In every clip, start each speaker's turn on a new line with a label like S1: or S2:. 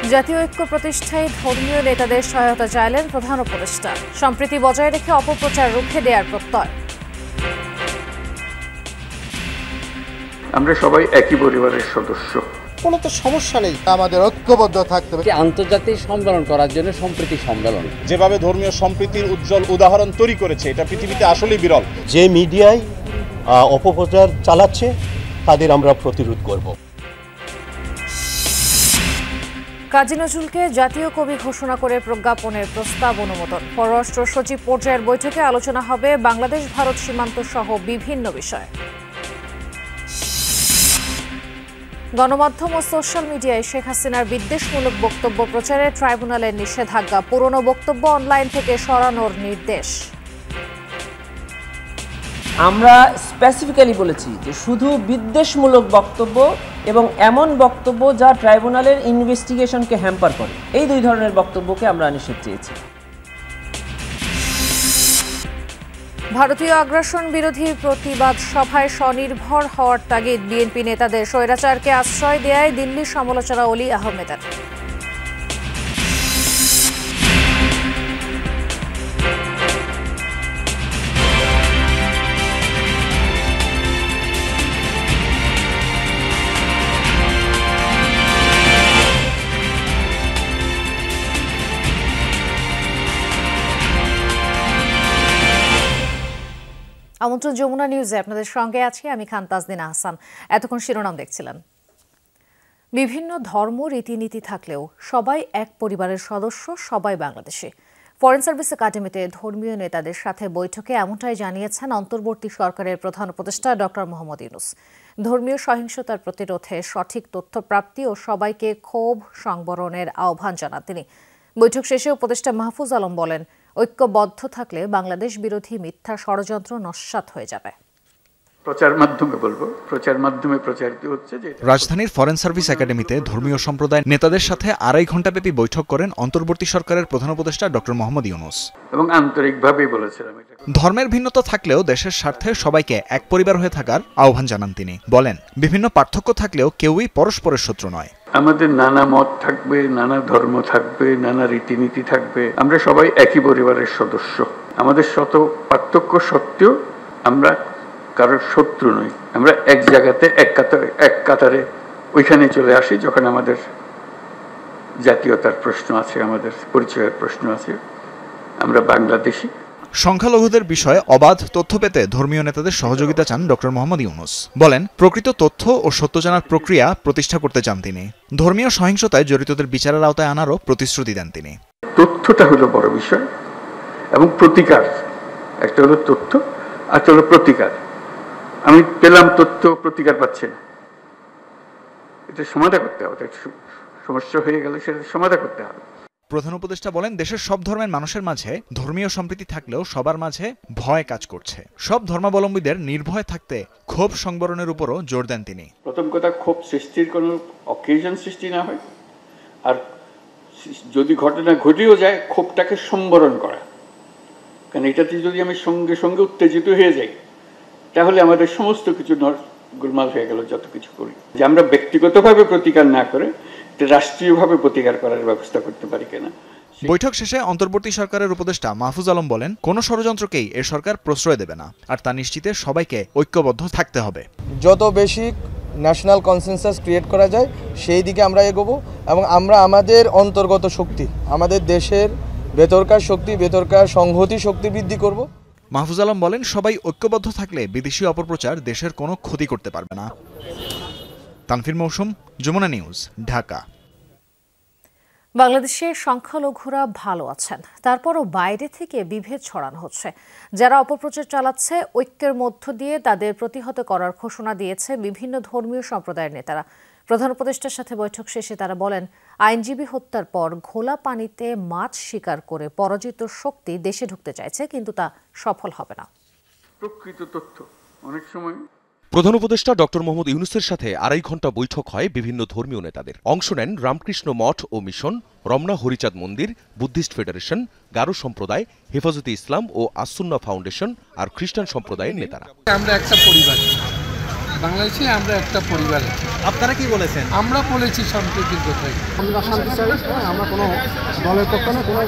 S1: জাতীয় ঐক্য প্রতিষ্ঠায় ধর্মীয় নেতাদের সহায়তা চাইলেন প্রধান উপদেষ্টা। সম্প্রীতি বজায় রেখে অপপ্রচার রুখে দেওয়ার প্রত্যয়।
S2: আমরা সবাই একই পরিবারের সদস্য,
S3: কোনো তো সমস্যা নেই, আমাদের ঐক্যবদ্ধ থাকতে হবে।
S4: আন্তর্জাতিক সম্মেলন করার জন্য সম্প্রীতি সম্মেলন
S5: যেভাবে ধর্মীয় সম্প্রীতির উজ্জ্বল উদাহরণ তৈরি করেছে, এটা পৃথিবীতে আসলেই বিরল।
S3: যে মিডিয়ায় অপপ্রচার চালাচ্ছে তাদের আমরা প্রতিরোধ করব।
S1: কাজী নজরুলকে জাতীয় কবি ঘোষণা করে প্রজ্ঞাপনের প্রস্তাব অনুমোদন। পররাষ্ট্র সচিব পর্যায়ের বৈঠকে আলোচনা হবে বাংলাদেশ ভারত সীমান্ত সহ বিভিন্ন বিষয়। গণমাধ্যম ও সোশ্যাল মিডিয়ায় শেখ হাসিনার বিদ্বেষমূলক বক্তব্য প্রচারে ট্রাইব্যুনালের নিষেধাজ্ঞা। পুরনো বক্তব্য অনলাইন থেকে সরানোর নির্দেশ।
S6: আমরা স্পেসিফিক্যালি বলেছি যে শুধু বিদ্বেষমূলক বক্তব্য এবং এমন বক্তব্য যা ট্রাইব্যুনালের ইনভেস্টিগেশনকে হ্যাম্পার করে, এই দুই ধরনের বক্তব্যকে আমরা নিষেধ চেয়েছি।
S1: ভারতীয় আগ্রাসন বিরোধী প্রতিবাদ সভায় স্বনির্ভর হওয়ার তাগিদ বিএনপি নেতাদের। স্বৈরাচারকে আশ্রয় দেয়ায় দিল্লির সমালোচনা অলি আহমেদের। আমন্ত্রণ যমুনা নিউজে আপনাদের সঙ্গে আছি আমি খান তাজদিন আহসান। এতক্ষণ শিরোনাম দেখছিলেন। বিভিন্ন ধর্ম রীতিনীতি থাকলেও সবাই এক পরিবারের সদস্য, সবাই বাংলাদেশি। ফরেন সার্ভিস একাডেমিতে ধর্মীয় নেতাদের সাথে বৈঠকে এমনটাই জানিয়েছেন অন্তর্বর্তী সরকারের প্রধান উপদেষ্টা ডক্টর মোহাম্মদ ইউনূস। ধর্মীয় সহিংসতার প্রতিরোধে সঠিক তথ্য প্রাপ্তি ও সবাইকে ক্ষোভ সংবরণের আহ্বান জানান তিনি। বৈঠক শেষে উপদেষ্টা মাহফুজ আলম বলেন, ঐক্যবদ্ধ থাকলে বাংলাদেশ বিরোধী মিথ্যা ষড়যন্ত্র নস্যাৎ হয়ে যাবে।
S2: প্রচারিত হচ্ছে যে
S7: রাজধানীর ফরেন সার্ভিস একাডেমিতে ধর্মীয় সম্প্রদায় নেতাদের সাথে 2.5 ঘণ্টাব্যাপী বৈঠক করেন অন্তর্বর্তী সরকারের প্রধান উপদেষ্টা ডক্টর মোহাম্মদ ইউনূস।
S2: এবং আন্তরিকভাবেই বলেছিলাম,
S7: ধর্মের ভিন্নতা থাকলেও দেশের স্বার্থে সবাইকে এক পরিবার হয়ে থাকার আহ্বান জানান তিনি। বলেন, বিভিন্ন পার্থক্য থাকলেও কেউই পরস্পরের শত্রু নয়।
S2: আমাদের নানা মত থাকবে, নানা ধর্ম থাকবে, নানা রীতিনীতি থাকবে, আমরা সবাই একই পরিবারের সদস্য। আমাদের শত পার্থক্য সত্ত্বেও আমরা কারোর শত্রু নই। আমরা এক জায়গাতে এক কাতারে ওইখানে চলে আসি যখন আমাদের জাতীয়তার প্রশ্ন আছে, আমাদের পরিচয়ের প্রশ্ন আছে। আমরা বাংলাদেশি।
S7: সংখ্যালঘুদের বিষয়ে অবাধ তথ্য পেতে ধর্মীয় নেতাদের সহযোগিতা চান ডক্টর মোহাম্মদ ইউনূস। বলেন, প্রকৃত তথ্য ও সত্য জানার প্রক্রিয়া প্রতিষ্ঠা করতে চান তিনি। ধর্মীয় সহিংসতায় জড়িতদের বিচারের আওতায় আনারও প্রতিশ্রুতি দেন তিনি।
S2: তথ্যটা হলো বড় বিষয় এবং প্রতিকার। একটা হলো তথ্য, আর হলো প্রতিকার। আমি পেলাম তথ্য, প্রতিকার পাচ্ছে না, এটা সমাধান করতে হবে। সমস্যা হয়ে গেলে সেটা সমাধান করতে হবে।
S7: প্রধান উপদেষ্টা বলেন, দেশের সব ধর্মের মানুষের মাঝে ধর্মীয় সম্প্রীতি থাকলেও সবার মাঝে ভয় কাজ করছে। সব ধর্মাবলম্বীদের নির্ভয় থাকতে ক্ষোভ সংবরণের উপরও জোর দেন তিনি।
S2: প্রথম কথা, ক্ষোভ সৃষ্টির কোনো অকেশন সৃষ্টি না হয়, আর যদি ঘটনা ঘটেও যায় ক্ষোভটাকে সম্বরণ করা। কারণ এটাতে যদি আমি সঙ্গে সঙ্গে উত্তেজিত হয়ে যাই তাহলে আমাদের সমস্ত কিছু গোলমাল হয়ে গেল। যত কিছু করি যে আমরা ব্যক্তিগতভাবে প্রতিকার না করে রাষ্ট্রীয়ভাবে প্রতিকার করার ব্যবস্থা করতে পারি কিনা।
S7: বৈঠক শেষে অন্তর্বর্তী সরকারের উপদেষ্টা মাহফুজ আলম বলেন, কোনো ষড়যন্ত্রকেই এ সরকার প্রশ্রয় দেবে না, আর তা নিশ্চিতে সবাইকে ঐক্যবদ্ধ থাকতে হবে।
S8: যত বেশি ন্যাশনাল কনসেনসাস ক্রিয়েট করা যায় সেই দিকে আমরা এগোবো এবং আমরা আমাদের অন্তর্গত শক্তি, আমাদের দেশের ভেতরকার শক্তি, ভেতরকার সংহতি শক্তি বৃদ্ধি করব।
S7: মাহফুজ আলম বলেন, সবাই ঐক্যবদ্ধ থাকলে বিদেশি অপপ্রচার দেশের কোনো ক্ষতি করতে পারবে না। তানফির মৌসুম, যমুনা নিউজ, ঢাকা।
S1: বাংলাদেশের সংখ্যালঘুরা ভালো আছেন, তারপরও বাইরে থেকে বিভেদ ছড়ানো হচ্ছে। যারা অপপ্রচার চালাচ্ছে, ঐক্যের মধ্য দিয়ে তাদের প্রতিহত করার ঘোষণা দিয়েছে বিভিন্ন ধর্মীয় সম্প্রদায়ের নেতারা। প্রধান উপদেষ্টার সাথে বৈঠক শেষে তারা বলেন, আইনজীবী হত্যার পর ঘোলা পানিতে মাছ শিকার করে পরাজিত শক্তি দেশে ঢুকতে চাইছে, কিন্তু তা সফল হবে না।
S2: প্রকৃত তথ্য অনেক সময়
S9: প্রধান উপদেষ্টা ডক্টর মোহাম্মদ ইউনূসের সাথে 2.5 ঘণ্টা বৈঠক হয় বিভিন্ন ধর্মীয় নেতাদের। অংশ নেন রামকৃষ্ণ মঠ ও মিশন, রমনা হরিচাঁদ মন্দির, বুদ্ধিস্ট ফেডারেশন, গারো সম্প্রদায়, হেফাজতে ইসলাম ও আসুন্না ফাউন্ডেশন আর খ্রিস্টান সম্প্রদায়ের নেতারা।
S10: আমরা একটা পরিবার, বাংলাদেশে আমরা একটা পরিবার।
S11: আপনারা কি বলেছেন?
S10: আমরা বলেছি সম্প্রীতির কথাই।
S11: আমরা শান্তি চাই, আমরা কোনো দলের পক্ষ না, কোনো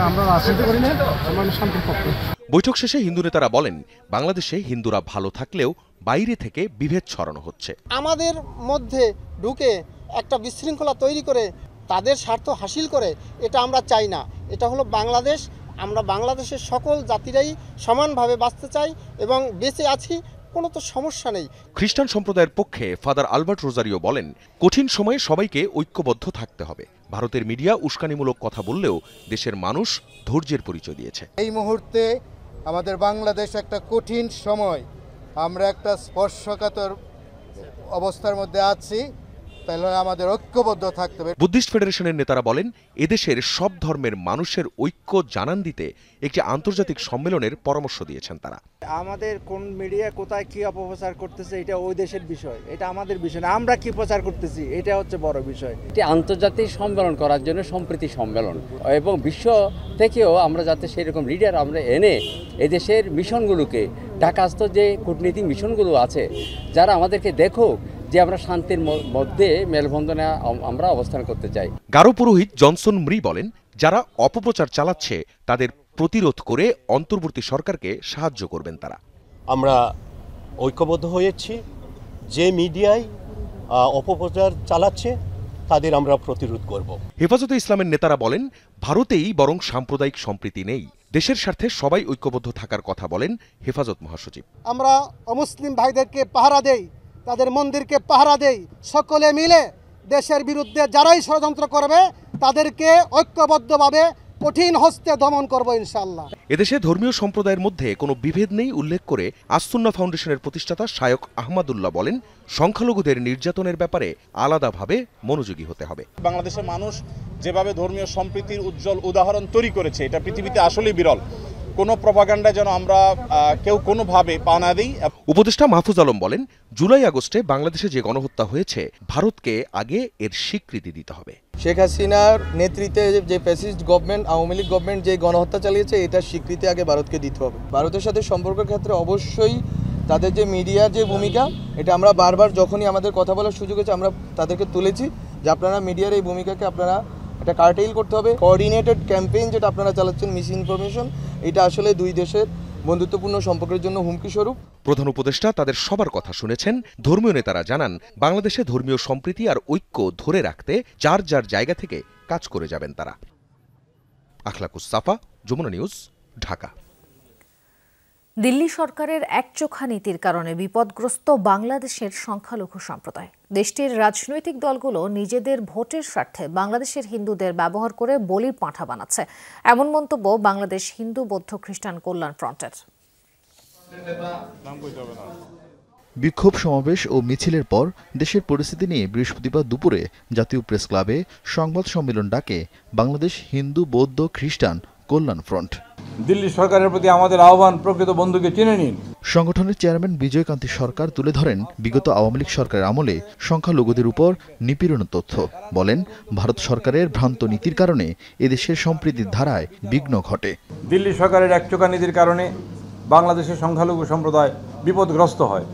S11: আমরা রাজনীতি করি না, আমরা শান্তির পক্ষে।
S9: বৈঠক শেষে হিন্দু নেতারা বলেন, বাংলাদেশে হিন্দুরা ভালো থাকলেও বাইরে থেকে বিভেদ ছড়ানো হচ্ছে।
S12: আমাদের মধ্যে ঢুকে একটা বিশৃঙ্খলা তৈরি করে তাদের স্বার্থ হাসিল করে, এটা আমরা চাই না। এটা হলো বাংলাদেশ। আমরা বাংলাদেশের সকল জাতিরাই সমানভাবে বাঁচতে চাই এবং বেঁচে আছি, কোনো তো সমস্যা নেই।
S9: খ্রিস্টান সম্প্রদায়ের পক্ষে ফাদার আলবার্ট রোজারিও বলেন, কঠিন সময়ে সবাইকে ঐক্যবদ্ধ থাকতে হবে। ভারতের মিডিয়া উস্কানিমূলক কথা বললেও দেশের মানুষ ধৈর্যের পরিচয় দিয়েছে।
S13: এই মুহূর্তে আমাদের বাংলাদেশ একটা কঠিন সময়, আমরা একটা স্পর্শকাতর অবস্থার মধ্যে আছি, তাহলে আমাদের ঐক্যবদ্ধ থাকতে হবে।
S9: বুদ্ধিস্ট ফেডারেশনের নেতারা বলেন, এদেশের সব ধর্মের মানুষের ঐক্য জানান দিতে একটি আন্তর্জাতিক সম্মেলনের পরামর্শ দিয়েছেন তারা।
S14: আমাদের কোন মিডিয়া কোথায় কি অপপ্রচার করতেছে এটা ওই দেশের বিষয়, এটা আমাদের বিষয় না। আমরা কি প্রচার করতেছি এটা হচ্ছে বড় বিষয়।
S4: এটি আন্তর্জাতিক সম্মেলন করার জন্য সম্প্রীতি সম্মেলন, এবং বিশ্ব থেকেও আমরা যাতে সেরকম লিডার আমরা এনে এদেশের মিশনগুলোকে, ঢাকাস্থ যে কূটনীতিক মিশনগুলো আছে, যারা আমাদেরকে দেখুক যে আমরা শান্তির মধ্যে মেলবন্ধনে আমরা অবস্থান করতে চাই।
S9: গারো পুরোহিত জনসন মৃ বলেন, যারা অপপ্রচার চালাচ্ছে তাদের প্রতিরোধ করে অন্তর্বর্তী সরকারকে সাহায্য করবেন তারা।
S3: আমরা ঐক্যবদ্ধ হয়েছি, যে মিডিয়ায় অপপ্রচার চালাচ্ছে তাদের আমরা প্রতিরোধ করব।
S9: হেফাজতে ইসলামের নেতারা বলেন, ভারতেই বরং সাম্প্রদায়িক সম্প্রীতি নেই, দেশের স্বার্থে সবাই ঐক্যবদ্ধ থাকার কথা বলেন হেফাজত মহাসচিব।
S12: আমরা অমুসলিম ভাইদেরকে পাহারা দেই, তাদের মন্দিরকে পাহারা দেই, সকলে মিলে দেশের বিরুদ্ধে যারাই ষড়যন্ত্র করবে তাদেরকে ঐক্যবদ্ধভাবে কঠিন হস্তে দমন করব ইনশাআল্লাহ।
S9: এদেশে ধর্মীয় সম্প্রদায়ের মধ্যে কোনো বিভেদ নেই উল্লেখ করে আসসুন্নাহ ফাউন্ডেশনের প্রতিষ্ঠাতা শায়খ আহমদুল্লাহ বলেন, সংখ্যালঘুদের নির্যাতনের ব্যাপারে আলাদাভাবে মনোযোগী হতে হবে।
S5: বাংলাদেশের মানুষ যেভাবে ধর্মীয় সম্প্রীতির উজ্জ্বল উদাহরণ তৈরি করেছে, এটা পৃথিবীতে আসলেই বিরল। কোনো প্রপাগান্ডা যেন আমরা কেউ কোনোভাবে পা না দিই।
S9: উপদেষ্টা মাহফুজ আলম বলেন, জুলাই আগস্টে বাংলাদেশে যে গণহত্যা হয়েছে, ভারতকে আগে এর স্বীকৃতি দিতে হবে।
S8: শেখ হাসিনার নেতৃত্বে যে fascist government, Awami League government যে গণহত্যা চালিয়েছে, এটার স্বীকৃতি আগে ভারতকে দিতে হবে। ভারতের সাথে সম্পর্কের ক্ষেত্রে অবশ্যই তাদের যে মিডিয়ার যে ভূমিকা, এটা আমরা বারবার যখনই আমাদের কথা বলার সুযোগ হয়েছে আমরা তাদেরকে তুলেছি যে আপনারা মিডিয়ার এই ভূমিকাকে আপনারা এটা কার্টেইল করতে হবে। কোঅর্ডিনেটেড ক্যাম্পেইন যেটা আপনারা চালাচ্ছেন, মিস ইনফরমেশন, এটা আসলে দুই দেশের বন্ধুত্বপূর্ণ সম্পর্কের জন্য হুমকি স্বরূপ।
S9: প্রধান উপদেষ্টা তাদের সবার কথা শুনেছেন। ধর্মীয় নেতারা জানান, বাংলাদেশে ধর্মীয় সম্প্রীতি আর ঐক্য ধরে রাখতে যার যার জায়গা থেকে কাজ করে যাবেন তারা। আখলাকুস সাফা, যমুনা নিউজ, ঢাকা।
S1: দিল্লি সরকারের একচোখা নীতির কারণে বিপদগ্রস্ত বাংলাদেশের সংখ্যালঘু সম্প্রদায়। দেশটির রাজনৈতিক দলগুলো নিজেদের ভোটের স্বার্থে বাংলাদেশের হিন্দুদের ব্যবহার করে বলির পাঁঠা বানাচ্ছে, এমন মন্তব্য বাংলাদেশ হিন্দু বৌদ্ধ খ্রিস্টান কল্যাণ ফ্রন্টের।
S15: বিক্ষোভ সমাবেশ ও মিছিলের পর দেশের পরিস্থিতি নিয়ে বৃহস্পতিবার দুপুরে জাতীয় প্রেস ক্লাবে সংবাদ সম্মেলন ডাকে বাংলাদেশ হিন্দু বৌদ্ধ খ্রিস্টান কল্যাণ ফ্রন্ট।
S16: দিল্লি সরকারের প্রতি আমাদের আহ্বান, প্রকৃত বন্ধুকে চিনে নিন।
S15: সংগঠনের চেয়ারম্যান বিজয়কান্তি সরকার তুলে ধরেন বিগত আওয়ামী লীগ সরকারের আমলে সংখ্যালঘুদের উপর নিপীড়নের তথ্য। বলেন, ভারত সরকারের ভ্রান্ত নীতির কারণে এদেশের সম্প্রীতির ধারায় বিঘ্ন ঘটে।
S16: দিল্লি সরকারের একচোখা নীতির কারণে বাংলাদেশের সংখ্যালঘু সম্প্রদায় বিপদগ্রস্ত হয়।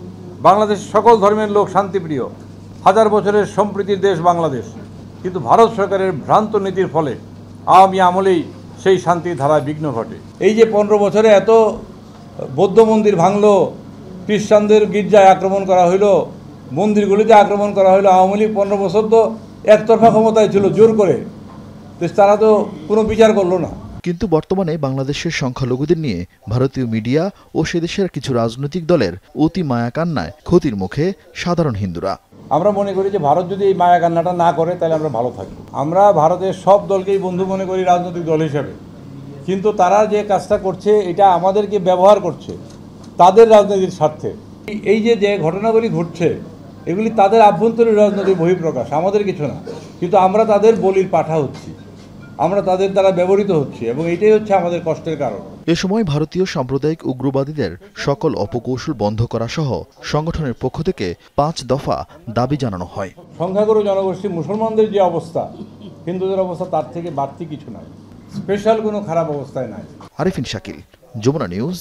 S16: বাংলাদেশের সকল ধর্মের লোক শান্তিপ্রিয়, হাজার বছরের সম্প্রীতির দেশ বাংলাদেশ, কিন্তু ভারত সরকারের ভ্রান্ত নীতির ফলে আওয়ামী আমলেই সেই শান্তির ধারায় বিঘ্ন ঘটে। এই যে 15 বছরে এত বৌদ্ধ মন্দির ভাঙলো, খ্রিস্টানদের গির্জায় আক্রমণ করা হইলো, মন্দিরগুলিতে আক্রমণ করা হইলো, আওয়ামী লীগ 15 বছর তো একতরফা ক্ষমতায় ছিল, জোর করে, তারা তো কোনো বিচার করলো না।
S15: কিন্তু বর্তমানে বাংলাদেশের সংখ্যালঘুদের নিয়ে ভারতীয় মিডিয়া ও সেদেশের কিছু রাজনৈতিক দলের অতি মায়াকান্নায় ক্ষতির মুখে সাধারণ হিন্দুরা।
S16: আমরা মনে করি যে ভারত যদি এই মায়া কান্নাটা না করে তাহলে আমরা ভালো থাকি। আমরা ভারতের সব দলকেই বন্ধু মনে করি রাজনৈতিক দল হিসেবে, কিন্তু তারা যে কাজটা করছে এটা আমাদেরকে ব্যবহার করছে তাদের রাজনীতির স্বার্থে। এই যে যে ঘটনাগুলি ঘটছে এগুলি তাদের আভ্যন্তরীণ রাজনৈতিক বহিঃপ্রকাশ, আমাদের কিছু না, কিন্তু আমরা তাদের বলির পাঠা হচ্ছি, আমরা তাদের দ্বারা ব্যবহৃত হচ্ছি, এবং এটাই হচ্ছে আমাদের কষ্টের কারণ।
S15: এ সময় ভারতীয় সাম্প্রদায়িক উগ্রবাদীদের সকল অপকৌশল বন্ধ করা সহ সংগঠনের পক্ষ থেকে 5 দফা দাবি জানানো হয়।
S16: সংখ্যাগুরু জনগোষ্ঠী মুসলমানদের যে অবস্থা, হিন্দুদের অবস্থা তার থেকে বাড়তি কিছু নয়, স্পেশাল কোনো খারাপ অবস্থায় নাই।
S15: আরিফিন শাকিল, যমুনা নিউজ,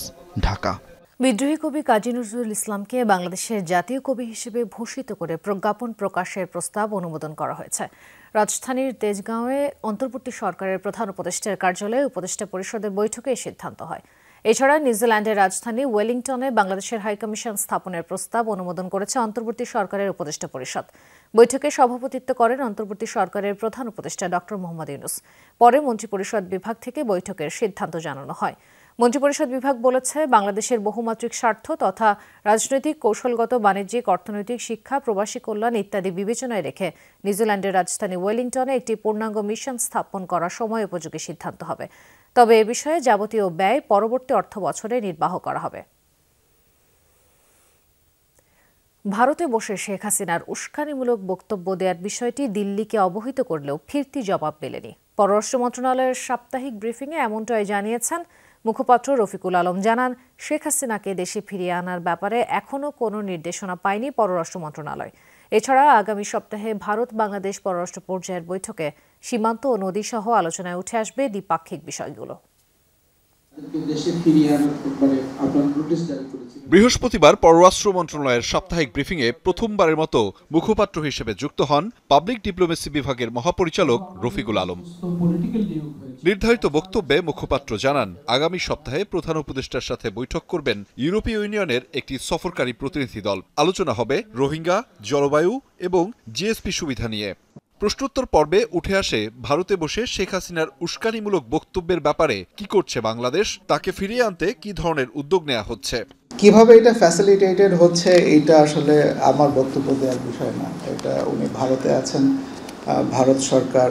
S15: ঢাকা।
S1: বিদ্রোহী কবি কাজী নজরুল ইসলামকে বাংলাদেশের জাতীয় কবি হিসেবে ভূষিত করে প্রজ্ঞাপন প্রকাশের প্রস্তাব অনুমোদন করা হয়েছে। রাজধানীর তেজগাঁওয়ে অন্তর্বর্তী সরকারের প্রধান উপদেষ্টার কার্যালয়ে উপদেষ্টা পরিষদের বৈঠকে এই সিদ্ধান্ত হয়। এছাড়া নিউজিল্যান্ডের রাজধানী ওয়েলিংটনে বাংলাদেশের হাইকমিশন স্থাপনের প্রস্তাব অনুমোদন করেছে অন্তর্বর্তী সরকারের উপদেষ্টা পরিষদ। বৈঠকে সভাপতিত্ব করেন অন্তর্বর্তী সরকারের প্রধান উপদেষ্টা ডক্টর মোহাম্মদ ইউনূস। পরে মন্ত্রিপরিষদ বিভাগ থেকে বৈঠকের সিদ্ধান্ত জানানো হয়। মন্ত্রিপরিষদ বিভাগ বলেছে, বাংলাদেশের বহুমাত্রিক স্বার্থ তথা রাজনৈতিক, কৌশলগত, বাণিজ্যিক, অর্থনৈতিক, শিক্ষা, প্রবাসী কল্যাণ ইত্যাদি বিবেচনায় রেখে নিউজিল্যান্ডের রাজধানী ওয়েলিংটনে একটি পূর্ণাঙ্গ মিশন স্থাপন করার সময় উপযোগী সিদ্ধান্ত হবে। তবে এ বিষয়ে যাবতীয় ব্যয় পরবর্তী অর্থবছরে নির্বাহ করা হবে। ভারতে বসে শেখ হাসিনার উস্কানিমূলক বক্তব্য দেওয়ার বিষয়টি দিল্লিকে অবহিত করলেও ফিরতি জবাব মেলেনি। পররাষ্ট্র মন্ত্রণালয়ের সাপ্তাহিক ব্রিফিংয়ে এমনটাই জানিয়েছেন মুখপাত্র রফিকুল আলম। জানান, শেখ হাসিনাকে দেশে ফিরিয়ে আনার ব্যাপারে এখনও কোনো নির্দেশনা পায়নি পররাষ্ট্র মন্ত্রণালয়। এছাড়া আগামী সপ্তাহে ভারত বাংলাদেশ পররাষ্ট্র পর্যায়ের বৈঠকে সীমান্ত ও নদীসহ আলোচনায় উঠে আসবে দ্বিপাক্ষিক বিষয়গুলো।
S17: বৃহস্পতিবার পররাষ্ট্র মন্ত্রণালয়ের সাপ্তাহিক ব্রিফিংয়ে প্রথমবারের মতো মুখপাত্র হিসেবে যুক্ত হন পাবলিক ডিপ্লোমেসি বিভাগের মহাপরিচালক রফিকুল আলম। নির্ধারিত বক্তব্যে মুখপাত্র জানান, আগামী সপ্তাহে প্রধান উপদেষ্টার সাথে বৈঠক করবেন ইউরোপীয় ইউনিয়নের একটি সফরকারী প্রতিনিধি দল। আলোচনা হবে রোহিঙ্গা, জলবায়ু এবং জিএসপি সুবিধা নিয়ে। প্রশ্নোত্তর পর্বে উঠে আসে ভারতে বসে শেখ হাসিনার উস্কানিমূলক বক্তব্যের ব্যাপারে কি করছে বাংলাদেশ, তাকে ফিরিয়ে আনতে কি ধরনের উদ্যোগ নেওয়া হচ্ছে।
S18: কিভাবে এটা ফ্যাসিলিটেটেড হচ্ছে এটা আসলে আমার বক্তব্য দেওয়ার বিষয় না। এটা উনি ভারতে আছেন, ভারত সরকার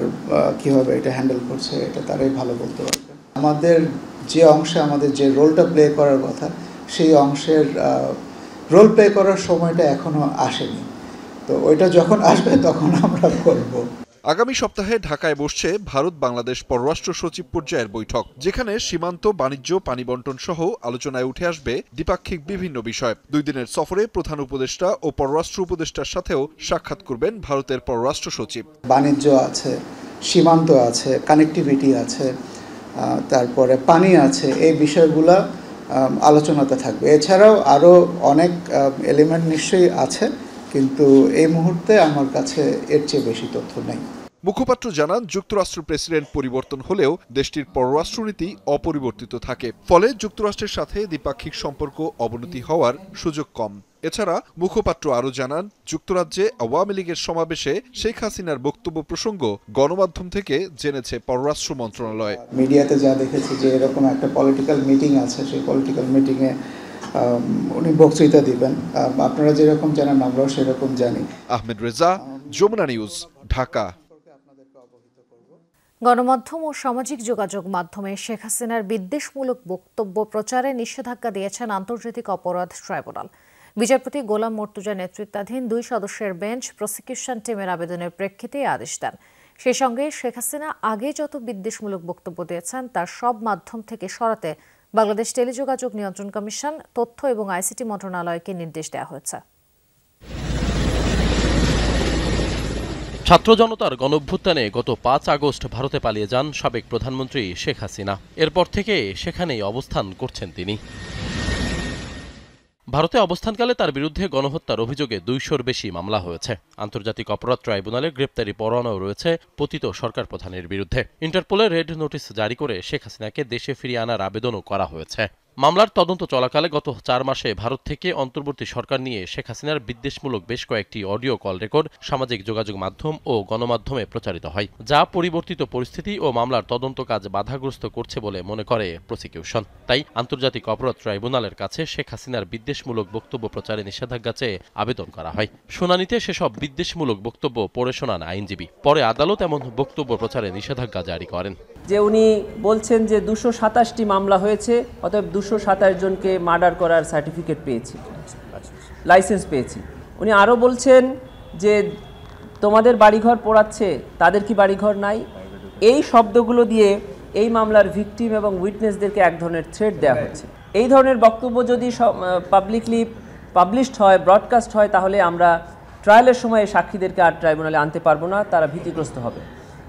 S18: কিভাবে এটা হ্যান্ডেল করছে এটা তারাই ভালো বলতে পারবে। আমাদের যে অংশে আমাদের যে রোলটা প্লে করার কথা, সেই অংশের রোল প্লে করার সময়টা এখনো আসেনি। তো ওইটা যখন আসবে তখন আমরা করব।
S17: আগামী সপ্তাহে ঢাকায় বসছে ভারত বাংলাদেশ পররাষ্ট্র সচিব পর্যায়ের বৈঠক, যেখানে সীমান্ত, বাণিজ্য, পানি বন্টন সহ আলোচনায় উঠে আসবে দ্বিপাক্ষিক বিভিন্ন বিষয়। 2 দিনের সফরে প্রধান উপদেষ্টা ও পররাষ্ট্র উপদেষ্টার সাথেও সাক্ষাৎ করবেন ভারতের পররাষ্ট্র সচিব।
S18: বাণিজ্য আছে, সীমান্ত আছে, কানেক্টিভিটি আছে, তারপরে পানি আছে, এই বিষয়গুলো আলোচনাতে থাকবে। এছাড়াও আরও অনেক এলিমেন্ট নিশ্চয়ই আছে, কিন্তু এই মুহূর্তে আমার কাছে এর চেয়ে বেশি তথ্য নেই।
S17: মুখপাত্র জানান, যুক্তরাষ্ট্রের প্রেসিডেন্ট পরিবর্তন হলেও দেশটির পররাষ্ট্রনীতি অপরিবর্তিত থাকে, ফলে যুক্তরাষ্ট্রের সাথে দ্বিপাক্ষিক সম্পর্ক অবনতি হওয়ার সুযোগ কম। এছাড়া মুখপাত্র আরও জানান, যুক্তরাজ্যে আওয়ামী লীগের সমাবেশে শেখ হাসিনার বক্তব্য প্রসঙ্গ গণমাধ্যম থেকে জেনেছে পররাষ্ট্র মন্ত্রণালয়।
S18: মিডিয়াতে যা দেখেছি যে এরকম একটা পলিটিক্যাল মিটিং আছে, সেই পলিটিক্যাল মিটিংয়ে উনি বক্তৃতা দিবেন। আপনারা যেরকম জানেন আমরাও সেরকম জানি।
S17: আহমেদ রেজা, যমুনা নিউজ, ঢাকা।
S1: গণমাধ্যম ও সামাজিক যোগাযোগ মাধ্যমে শেখ হাসিনার বিদ্বেষমূলক বক্তব্য প্রচারে নিষেধাজ্ঞা দিয়েছেন আন্তর্জাতিক অপরাধ ট্রাইব্যুনাল। বিচারপতি গোলাম মর্তুজা নেতৃত্বাধীন 2 সদস্যের বেঞ্চ প্রসিকিউশন টিমের আবেদনের প্রেক্ষিতে আদেশ দেন। সেই সঙ্গে শেখ হাসিনা আগে যত বিদ্বেষমূলক বক্তব্য দিয়েছেন তার সব মাধ্যম থেকে সরাতে বাংলাদেশ টেলিযোগাযোগ নিয়ন্ত্রণ কমিশন, তথ্য এবং আইসিটি মন্ত্রণালয়কে নির্দেশ দেওয়া হয়েছে।
S19: ছাত্র জনতার গণঅভ্যুত্থানে গত 5 আগস্ট ভারতে পালিয়ে যান সাবেক প্রধানমন্ত্রী শেখ হাসিনা। এরপর থেকে সেখানেই অবস্থান করছেন তিনি। ভারতে অবস্থানকালে তার বিরুদ্ধে গণহত্যার অভিযোগে 200-র বেশি মামলা হয়েছে। আন্তর্জাতিক অপরাধ ট্রাইব্যুনালে গ্রেপ্তারি পরোয়ানাও রয়েছে পতিত সরকার প্রধানের বিরুদ্ধে। ইন্টারপোলে রেড নোটিশ জারি করে শেখ হাসিনাকে দেশে ফিরিয়ে আনার আবেদনও করা হয়েছে। মামলার তদন্ত চলাকালে গত 4 মাসে ভারত থেকে অন্তর্বর্তী সরকার নিয়ে শেখ হাসিনার বিদ্বেষমূলক বেশ কয়েকটি অডিও কল রেকর্ড সামাজিক যোগাযোগ মাধ্যম ও গণমাধ্যমে প্রচারিত হয়, যা পরিবর্তিত পরিস্থিতি ও মামলার তদন্ত কাজ বাধাগ্রস্ত করছে বলে মনে করে প্রসিকিউশন। তাই আন্তর্জাতিক অপরাধ ট্রাইব্যুনালের কাছে শেখ হাসিনার বিদ্বেষমূলক বক্তব্য প্রচারে নিষেধাজ্ঞা চেয়ে আবেদন করা হয়। শুনানিতে সেসব বিদ্বেষমূলক বক্তব্য পড়ে শোনান আইনজীবী। পরে আদালত এমন বক্তব্য প্রচারে নিষেধাজ্ঞা জারি করেন।
S6: যে উনি বলছেন যে 227টি মামলা হয়েছে, অতএব 227 জনকে মার্ডার করার সার্টিফিকেট পেয়েছি, লাইসেন্স পেয়েছি। উনি আরও বলছেন যে তোমাদের বাড়িঘর পোড়াচ্ছে, তাদের কি বাড়িঘর নাই? এই শব্দগুলো দিয়ে এই মামলার ভিকটিম এবং উইটনেসদেরকে এক ধরনের থ্রেট দেওয়া হচ্ছে। এই ধরনের বক্তব্য যদি পাবলিকলি পাবলিশড হয়, ব্রডকাস্ট হয়, তাহলে আমরা ট্রায়ালের সময় সাক্ষীদেরকে আর ট্রাইব্যুনালে আনতে পারবো না, তারা ভীতিগ্রস্ত হবে।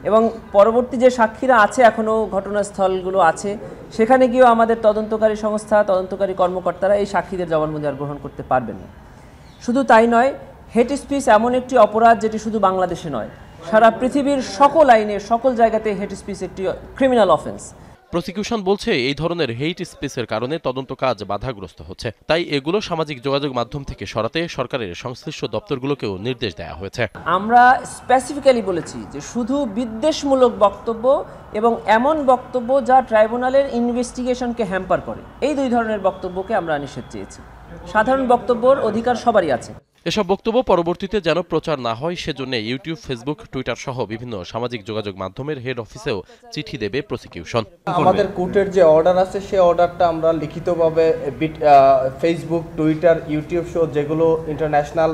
S6: এবং পরবর্তী যে সাক্ষীরা আছে এখনও ঘটনাস্থলগুলো আছে সেখানে গিয়েও আমাদের তদন্তকারী সংস্থা তদন্তকারী কর্মকর্তারা এই সাক্ষীদের জবানবন্দি আর গ্রহণ করতে পারবেন না। শুধু তাই নয়, হেট স্পিচ এমন একটি অপরাধ যেটি শুধু বাংলাদেশে নয়, সারা পৃথিবীর সকল আইনে সকল জায়গাতে হেট স্পিচ একটি ক্রিমিনাল অফেন্স।
S19: প্রসিকিউশন বলছে এই ধরনের হেইট স্পিচের কারণে তদন্ত কাজ বাধাগ্রস্ত হচ্ছে, তাই এগুলো সামাজিক যোগাযোগ মাধ্যম থেকে সরাতে সরকারের সংশ্লিষ্ট দপ্তরগুলোকেও নির্দেশ দেওয়া হয়েছে।
S6: আমরা স্পেসিফিক্যালি বলেছি যে শুধু বিদ্বেষমূলক বক্তব্য এবং এমন বক্তব্য যা ট্রাইব্যুনালের ইনভেস্টিগেশনকে হ্যাম্পার করে, এই দুই ধরনের বক্তব্যকে আমরা নিষেধ চেয়েছি। সাধারণ বক্তব্যের অধিকার সবারই আছে।
S19: এসব বক্তব্য পরবর্তীতে যেন প্রচার না হয় সেজন্য ইউটিউব, ফেসবুক, টুইটার সহ বিভিন্ন সামাজিক যোগাযোগ মাধ্যমের হেড অফিসেও চিঠি দেবে প্রসিকিউশন।
S20: আমাদের কোর্টের যে অর্ডার আছে সেই অর্ডারটা আমরা লিখিতভাবে ফেসবুক, টুইটার, ইউটিউব সহ যেগুলো ইন্টারন্যাশনাল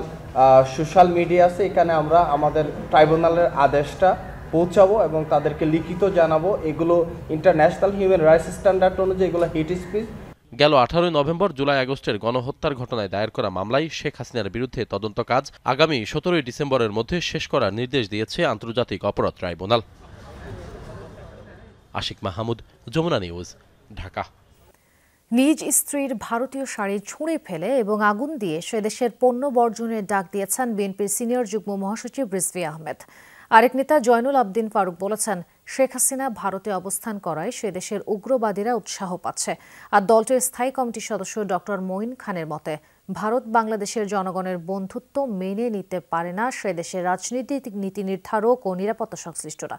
S20: সোশ্যাল মিডিয়া আছে এখানে আমরা আমাদের ট্রাইব্যুনালের আদেশটা পৌঁছাবো এবং তাদেরকে লিখিত জানাবো এগুলো ইন্টারন্যাশনাল হিউম্যান রাইটস স্ট্যান্ডার্ড অনুযায়ী এগুলো হেট স্পিচ।
S19: গেল 18 নভেম্বর, জুলাই, আগস্টের গণহত্যার ঘটনায় দায়ের করা মামলায় শেখ হাসিনার বিরুদ্ধে তদন্ত কাজ আগামী 17 ডিসেম্বরের মধ্যে শেষ করার নির্দেশ দিয়েছে আন্তর্জাতিক অপরাধ ট্রাইব্যুনাল। আশিক মাহমুদ, যমুনা নিউজ, ঢাকা।
S1: নিজ স্ত্রীর ভারতীয় শাড়ি ছুঁড়ে ফেলে এবং আগুন দিয়ে সেদেশের পণ্য বর্জনের ডাক দিয়েছেন বিএনপির সিনিয়র যুগ্ম মহাসচিব রিজভী আহমেদ। আরেক নেতা জয়নুল আবদিন ফারুক বলেছেন, শেখ হাসিনা ভারতে অবস্থান করায় সেদেশের উগ্রবাদীরা উৎসাহ পাচ্ছে। আর দলটির স্থায়ী কমিটির সদস্য ডক্টর মঈন খানের মতে, ভারত বাংলাদেশের জনগণের বন্ধুত্ব মেনে নিতে পারে না সেদেশের রাজনৈতিক নীতি নির্ধারক ও নিরাপত্তা সংশ্লিষ্টরা।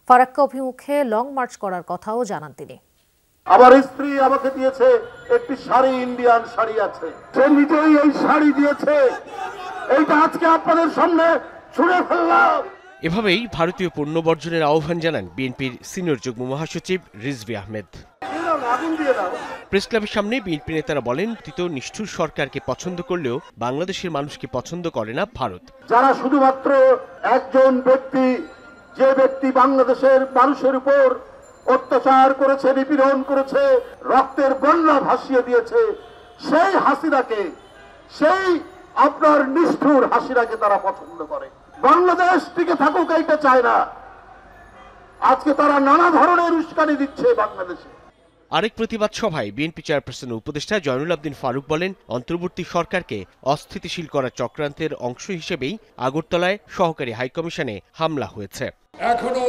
S1: ফারাক্কা অভিমুখে লং মার্চ করার কথাও জানান তিনি।
S21: আমার স্ত্রী আমাকে দিয়েছে একটি শাড়ি, ইন্ডিয়ান শাড়ি আছে, সে নিজেই এই শাড়ি দিয়েছে, এইটা আজকে আপনাদের সামনে ছুঁড়ে ফেললাম।
S22: এভাবেই ভারতীয় পণ্য বর্জনের আহ্বান জানান বিএনপির সিনিয়র যুগ্ম মহাসচিব রিজভী আহমেদ। প্রেস ক্লাবের সামনে বিএনপি নেতারা বলেন, নিষ্ঠুর সরকারকে পছন্দ করলেও বাংলাদেশের মানুষকে পছন্দ করে না ভারত।
S21: যারা শুধুমাত্র একজন ব্যক্তি, যে ব্যক্তি বাংলাদেশের মানুষের উপর অত্যাচার করেছে, নিপীড়ন করেছে, রক্তের বন্যা ভাসিয়ে দিয়েছে, সেই হাসিনাকে, সেই আপনার নিষ্ঠুর হাসিনাকে তারা পছন্দ করে। বাংলাদেশ টিকে থাকুক এইটা চায় না। আজকে তারা নানা ধরনের উস্কানি দিচ্ছে বাংলাদেশে।
S22: আরেক প্রতিবাদ সভায় বিএনপি চেয়ারপারসনের উপদেষ্টা জয়নুল আবদিন ফারুক বলেন, অন্তর্বর্তী সরকারকে অস্থিতিশীল করার চক্রান্তের অংশ হিসেবেই আগরতলায় সহকারী হাইকমিশনে হামলা হয়েছে।
S23: এখনো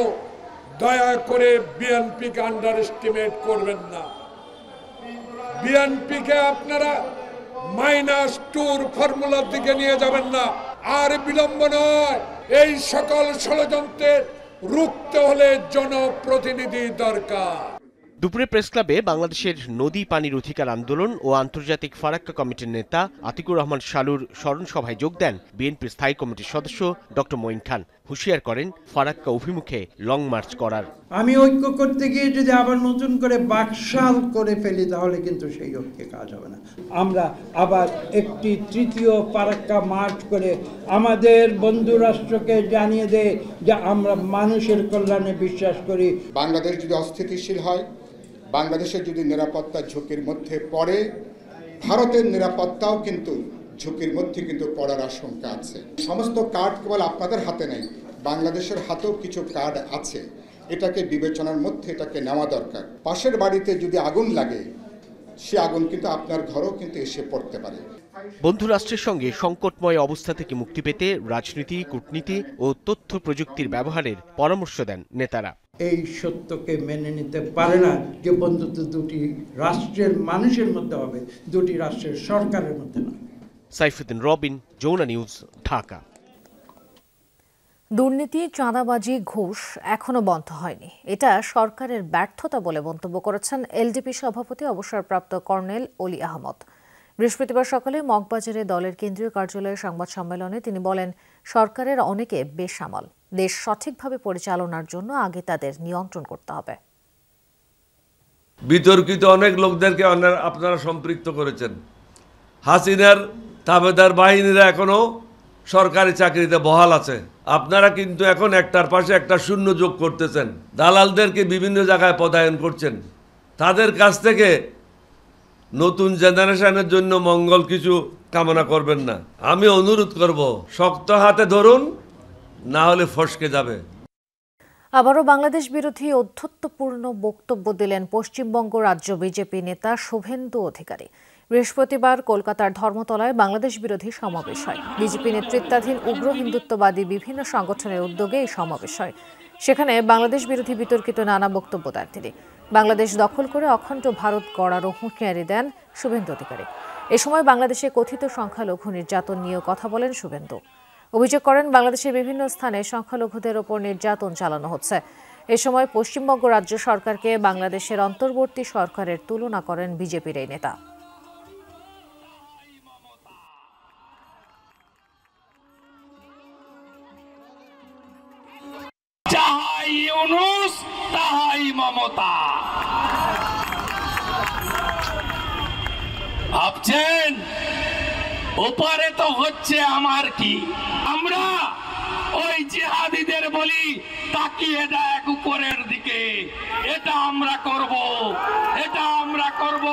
S23: দয়া করে বিএনপিকে আন্ডার এস্টিমেট করবেন না। বিএনপিকে আপনারা -2 ফর্মুলার দিকে নিয়ে যাবেন না। আর বিলম্ব নয়, এই সকল ষড়যন্ত্রে রুখতে হলে জনপ্রতিনিধি দরকার।
S22: দুপুরে প্রেস ক্লাবে বাংলাদেশের নদী পানির অধিকার আন্দোলন ও আন্তর্জাতিক ফারাক্কা কমিটির নেতা আতিকুর রহমান শালুর স্মরণ সভায় যোগ দেন বিএনপির স্থায়ী কমিটির সদস্য ডক্টর মঈন খান। হুঁশিয়ার করেন ফারাক্কা অভিমুখে লং মার্চ করার।
S24: আমি ঐক্য করতে গিয়ে যদি আবার নতুন করে বাকশাল করে ফেলি তাহলে কিন্তু সেই ঐক্যে কাজ হবে না। আমরা আবার একটি তৃতীয় ফারাক্কা মার্চ করে আমাদের বন্ধু রাষ্ট্রকে জানিয়ে দেয় যে আমরা মানুষের কল্যাণে বিশ্বাস করি।
S25: বাংলাদেশ যদি অস্থিতিশীল হয়, বাংলাদেশের যদি নিরাপত্তা ঝুঁকির মধ্যে পড়ে, ভারতের নিরাপত্তাও কিন্তু ঝুঁকির মধ্যে কিন্তু পড়ার আশঙ্কা আছে। সমস্ত কার্ড কেবল আপনাদের হাতে নেই, বাংলাদেশের হাতেও কিছু কার্ড আছে। এটাকে বিবেচনার মধ্যে এটাকে নেওয়া দরকার। পাশের বাড়িতে যদি আগুন লাগে, সে আগুন কিন্তু আপনার ঘরেও কিন্তু এসে পড়তে পারে।
S22: বন্ধু রাষ্ট্রের সঙ্গে সংকটময় অবস্থা থেকে মুক্তি পেতে রাজনীতি, কূটনীতি ও তথ্য প্রযুক্তির ব্যবহারের পরামর্শ দেন নেতারা।
S24: এই সত্যকে মেনে নিতে পারে না যে বন্ধুত্ব দুটি রাষ্ট্রের মানুষের মধ্যে হবে, দুটি রাষ্ট্রের সরকারের মধ্যে না।
S22: সাইফুদ্দিন রবিন, যমুনা নিউজ, ঢাকা।
S1: দুর্নীতি, চাঁদাবাজি, ঘুষ এখনো বন্ধ হয়নি। এটা সরকারের ব্যর্থতা বলে মন্তব্য করেছেন এলডিপি সভাপতি অবসরপ্রাপ্ত কর্নেল অলি আহমদ। বৃহস্পতিবার সকালে মগবাজারে দলের কেন্দ্রীয় কার্যালয়ে সংবাদ সম্মেলনে তিনি বলেন, সরকারের অনেকে বেসামাল। দেশ সঠিকভাবে পরিচালনার জন্য আগে তাদের নিয়ন্ত্রণ করতে হবে।
S26: বিতর্কিত অনেক লোকদেরকে আপনারা সম্পৃক্ত করেছেন। হাসিনার তাবেদার বাহিনীরা এখনো সরকারি চাকরিতে বহাল আছে। আপনারা কিন্তু এখন একটার পাশে একটা শূন্য যোগ করতেছেন, দালালদেরকে বিভিন্ন জায়গায় পদায়ন করছেন। তাদের কাছ থেকে নতুন জেনারেশনের জন্য মঙ্গল কিছু কামনা করবেন না। আমি অনুরোধ করব, শক্ত হাতে ধরুন, না হলে ফসকে যাবে।
S1: আবারও বাংলাদেশ বিরোধী ঔদ্ধত্যপূর্ণ বক্তব্য দিলেন পশ্চিমবঙ্গ রাজ্য বিজেপি নেতা শুভেন্দু অধিকারী। বৃহস্পতিবার কলকাতার ধর্মতলায় বাংলাদেশ বিরোধী সমাবেশ হয়। বিজেপি নেতৃত্বাধীন উগ্র হিন্দুত্ববাদী বিভিন্ন সংগঠনের উদ্যোগে এই সমাবেশ হয়। সেখানে বাংলাদেশ বিরোধী বিতর্কিত নানা বক্তব্য দেন তিনি। বাংলাদেশ দখল করে অখণ্ড ভারত গড়ারও হুঁশিয়ারি দেন শুভেন্দু অধিকারী। এ সময় বাংলাদেশে কথিত সংখ্যালঘু নির্যাতন নিয়েও কথা বলেন শুভেন্দু। অভিযোগ করেন বাংলাদেশের বিভিন্ন স্থানে সংখ্যালঘুদের ওপর নির্যাতন চালানো হচ্ছে। এ সময় পশ্চিমবঙ্গ রাজ্য সরকারকে বাংলাদেশের অন্তর্বর্তী সরকারের তুলনা করেন বিজেপির এই নেতা।
S2: যাহাই ইউনূস তাহাই মমতা। ভাবছেন ওপারে তো হচ্ছে আমার কি, আমরা ওই জিহাদিদের বলি তাকিয়ে দেখ উপরের দিকে, এটা আমরা করব, এটা আমরা করব,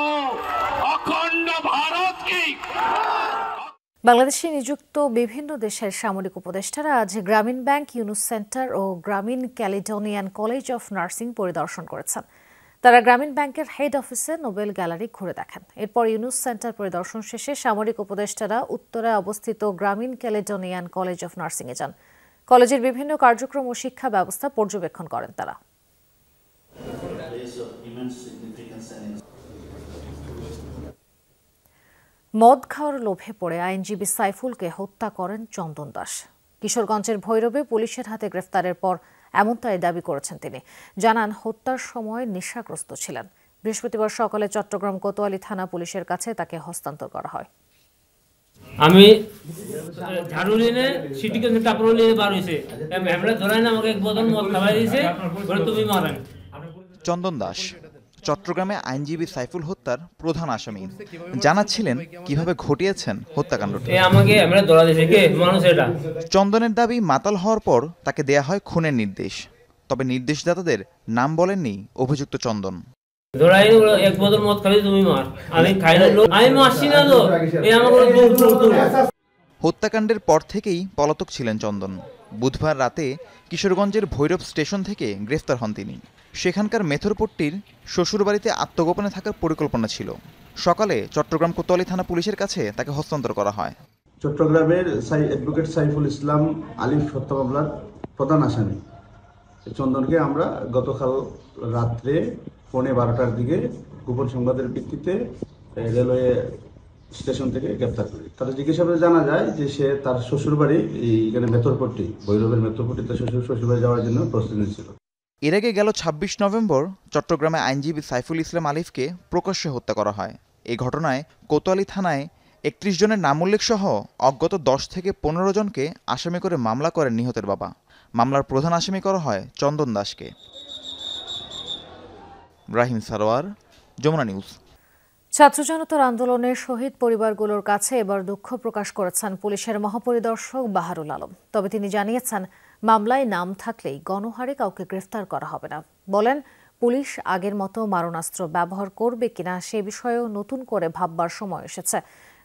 S2: অখণ্ড ভারতকে।
S1: বাংলাদেশে নিযুক্ত বিভিন্ন দেশের সামরিক উপদেষ্টারা আজ গ্রামীণ ব্যাংক, ইউনুস সেন্টার ও গ্রামীণ ক্যালিডোনিয়ান কলেজ অফ নার্সিং পরিদর্শন করেছেন। তারা গ্রামীণ ব্যাংকের হেড অফিসে নোবেল গ্যালারি ঘুরে দেখেন। এরপর ইউনুস সেন্টার পরিদর্শন শেষে সামরিক উপদেষ্টারা উত্তরায় অবস্থিত গ্রামীণ ক্যালিডোনিয়ান কলেজ অফ নার্সিংয়ে যান। কলেজের বিভিন্ন কার্যক্রম ও শিক্ষা ব্যবস্থা পর্যবেক্ষণ করেন তারা। মদ খাওয়ার লোভে পড়ে আইনজীবী সাইফুলকে হত্যা করেন চন্দন দাস। কিশোরগঞ্জের ভৈরবে পুলিশের হাতে গ্রেফতারের পর এমনটাই দাবি করেছেন তিনি। জানান, হত্যার সময় নেশাগ্রস্ত ছিলেন। বৃহস্পতিবার সকালে চট্টগ্রাম কোতোয়ালি থানা পুলিশের কাছে তাকে হস্তান্তর করা হয়।
S7: আমি ঝাড়ু নিয়ে সিটি কেন্দ্রে কাপড় নিয়ে বার হয়েছে, আমরা ধরাই না, আমাকে এক বোতল মদ খাওয়াই দিয়েছে, তুমি মারেন।
S10: চন্দন দাস চট্টগ্রামে আইনজীবী সাইফুল হত্যার প্রধান আসামি। জানাচ্ছিলেন কিভাবে ঘটিয়েছেন হত্যাকাণ্ডটি। চন্দনের দাবি, মাতাল হওয়ার পর তাকে দেয়া হয় খুনের নির্দেশ। তবে নির্দেশদাতাদের নাম বলেননি অভিযুক্ত চন্দন। হত্যাকাণ্ডের পর থেকেই পলাতক ছিলেন চন্দন। বুধবার রাতে কিশোরগঞ্জের ভৈরব স্টেশন থেকে গ্রেফতার হন তিনি। সেখানকার মেথরপট্টির শ্বশুরবাড়িতে আত্মগোপনে থাকার পরিকল্পনা ছিল। সকালে চট্টগ্রাম কোতোয়ালি থানা পুলিশের কাছে তাকে হস্তান্তর করা হয়।
S11: চট্টগ্রামের অ্যাডভোকেট সাইফুল ইসলাম আলিফ হত্যা মামলার প্রধান আসামি চন্দনকে আমরা গতকাল রাত্রে 12:15টার দিকে গোপন সংবাদের ভিত্তিতে রেলওয়ে স্টেশন থেকে গ্রেপ্তার করি। তাদের জিজ্ঞাসাবাদে জানা যায় যে সে তার শ্বশুরবাড়ি এখানে মেথরপট্টি, ভৈরবের মেথরপট্টিতে শ্বশুরবাড়ি যাওয়ার জন্য প্রস্তুতি নিচ্ছিল।
S10: এর আগে গেল 26 নভেম্বর চট্টগ্রামে আইনজীবী সাইফুল ইসলাম আলিফকে প্রকাশ্যে হত্যা করা হয়। এই ঘটনায় কোতোয়ালি থানায় 31 জনের নাম উল্লেখ সহ অজ্ঞাত 10 থেকে 15 জনকে আসামি করে মামলা করেন নিহতের বাবা। মামলার প্রধান আসামি করা হয় চন্দন দাসকে। রাহিম সারোয়ার, যমুনা নিউজ।
S1: ছাত্র জনতার আন্দোলনের শহীদ পরিবারগুলোর কাছে এবার দুঃখ প্রকাশ করেছেন পুলিশের মহাপরিদর্শক বাহারুল আলম। তবে তিনি জানিয়েছেন, মামলায় নাম থাকলেই গণহারে কাউকে গ্রেফতার করা হবে না। বলেন, পুলিশ আগের মতো মারণাস্ত্র ব্যবহার করবে কিনা সে বিষয়েও নতুন করে ভাববার সময় এসেছে।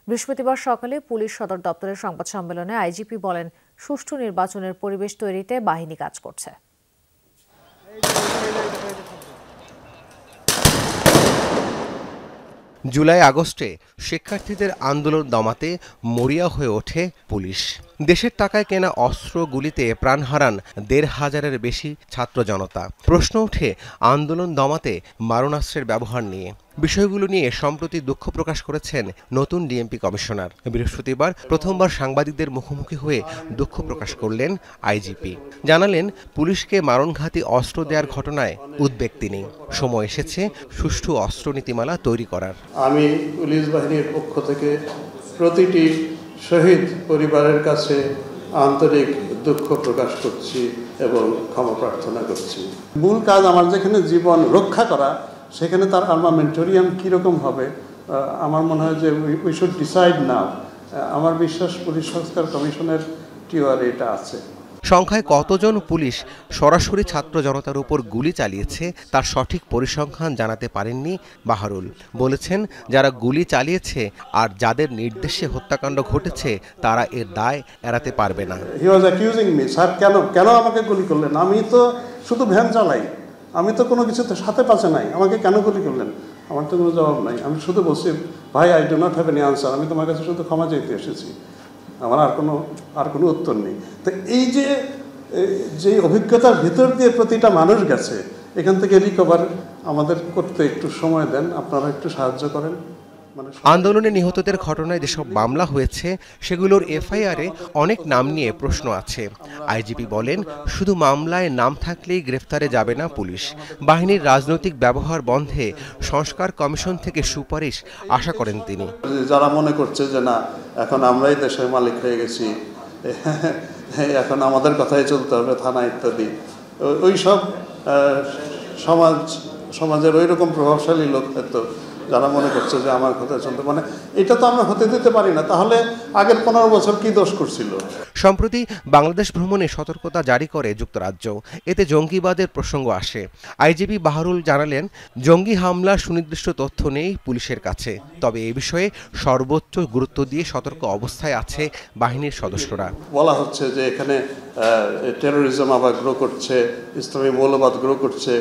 S1: বৃহস্পতিবার সকালে পুলিশ সদর দপ্তরের সংবাদ সম্মেলনে আইজিপি বলেন, সুষ্ঠু নির্বাচনের পরিবেশ তৈরিতে বাহিনী কাজ করছে।
S9: জুলাই আগস্টে শিক্ষার্থীদের আন্দোলন দমাতে মরিয়া হয়ে ওঠে পুলিশ। দেশের টাকায় কেনা অস্ত্রগুলিতে প্রাণ হারান ১৫০০-এর বেশি ছাত্র জনতা। প্রশ্ন ওঠে আন্দোলন দমাতে মারণাস্ত্রের ব্যবহার নিয়ে। বিষয়গুলো নিয়ে সম্প্রতি দুঃখ প্রকাশ করেছেন নতুন ডিএমপি কমিশনার। বৃহস্পতিবার প্রথমবার সাংবাদিকদের মুখোমুখি হয়ে দুঃখ প্রকাশ করলেন আইজিপি। জানালেন, পুলিশকে মারণঘাতী অস্ত্র দেওয়ার ঘটনায় উদ্বেগ তিনি। সময় এসেছে সুষ্ঠু অস্ত্র নীতিমালা তৈরি করার।
S13: আমি পুলিশ বাহিনীর পক্ষ থেকে প্রতিটি শহীদ পরিবারের কাছে আন্তরিক দুঃখ প্রকাশ করছি এবং ক্ষমা প্রার্থনা করছি। মূল কাজ আমার যেখানে জীবন রক্ষা করা, সেখানে তার আর্মামেন্টোরিয়াম কীরকম হবে, আমার মনে হয় যে উই শুড ডিসাইড নাও। আমার বিশ্বাস পুলিশ সংস্কার কমিশনের টিওয়ারে এটা আছে।
S9: সংখ্যায় কতজন পুলিশ সরাসরি ছাত্র জনতার উপর গুলি চালিয়েছে তার সঠিক পরিসংখ্যান জানাতে পারেননি বাহারুল। বলেছেন, যারা গুলি চালিয়েছে আর যাদের নির্দেশে হত্যাকাণ্ড ঘটেছে তারা এর দায় এড়াতে পারবে না।
S3: হি ওয়াজ অ্যাকিউজিং মি, স্যার কেন আমাকে গুলি করলেন? আমি তো শুধু ভ্যান চালাই, আমি তো কোনো কিছুতে সাথে পাশে নাই, আমাকে কেন গুলি করলেন? আমার তো কোনো জবাব নাই। আমি শুধু বলছি, ভাই I do not have any answer, আমি তোমার কাছে শুধু ক্ষমা চাইতে এসেছি, আমার আর কোনো উত্তর নেই। তো এই যে অভিজ্ঞতার ভিতর দিয়ে প্রতিটা মানুষ গেছে, এখান থেকে রিকভার আমাদের করতে একটু সময় দেন, আপনারা একটু সাহায্য করেন।
S9: আন্দোলনে নিহতদের ঘটনায় যেসব মামলা হয়েছে সেগুলোর এফআইআরে অনেক নাম নিয়ে প্রশ্ন আছে। আইজিপি বলেন, শুধু মামলায় নাম থাকলেই গ্রেফতারে যাবে না পুলিশ। বাহিনীর রাজনৈতিক ব্যবহার বন্ধে সংস্কার কমিশন থেকে সুপারিশ আশা করেন তিনি।
S3: যারা মনে করছে যে না, এখন আমরাই দেশের মালিক হয়ে গেছি, এখন আমাদের কথাই চলতে হবে, থানা ইত্যাদি, ওই সব সমাজের ওই রকম প্রভাবশালী লোক হয়তো যারা মনে করছে যে আমার কথা চলতে, মানে এটা তো আমরা হতে দিতে পারি না। তাহলে আগের 15 বছর কি দোষ করছিল?
S9: সম্প্রতি বাংলাদেশ ভ্রমণে সতর্কতা জারি করে যুক্তরাজ্য, এতে জঙ্গিবাদের প্রসঙ্গ আসে। আইজিপি বাহারুল জানালেন, জঙ্গি হামলার সুনির্দিষ্ট তথ্য নেই পুলিশের কাছে, তবে এ বিষয়ে সর্বোচ্চ গুরুত্ব দিয়ে সতর্ক অবস্থায় আছে বাহিনীর সদস্যরা।
S3: বলা হচ্ছে যে এখানে টেরোরিজম আবার গ্রো করছে, ইসলামী মৌলবাদ গ্রো করছে।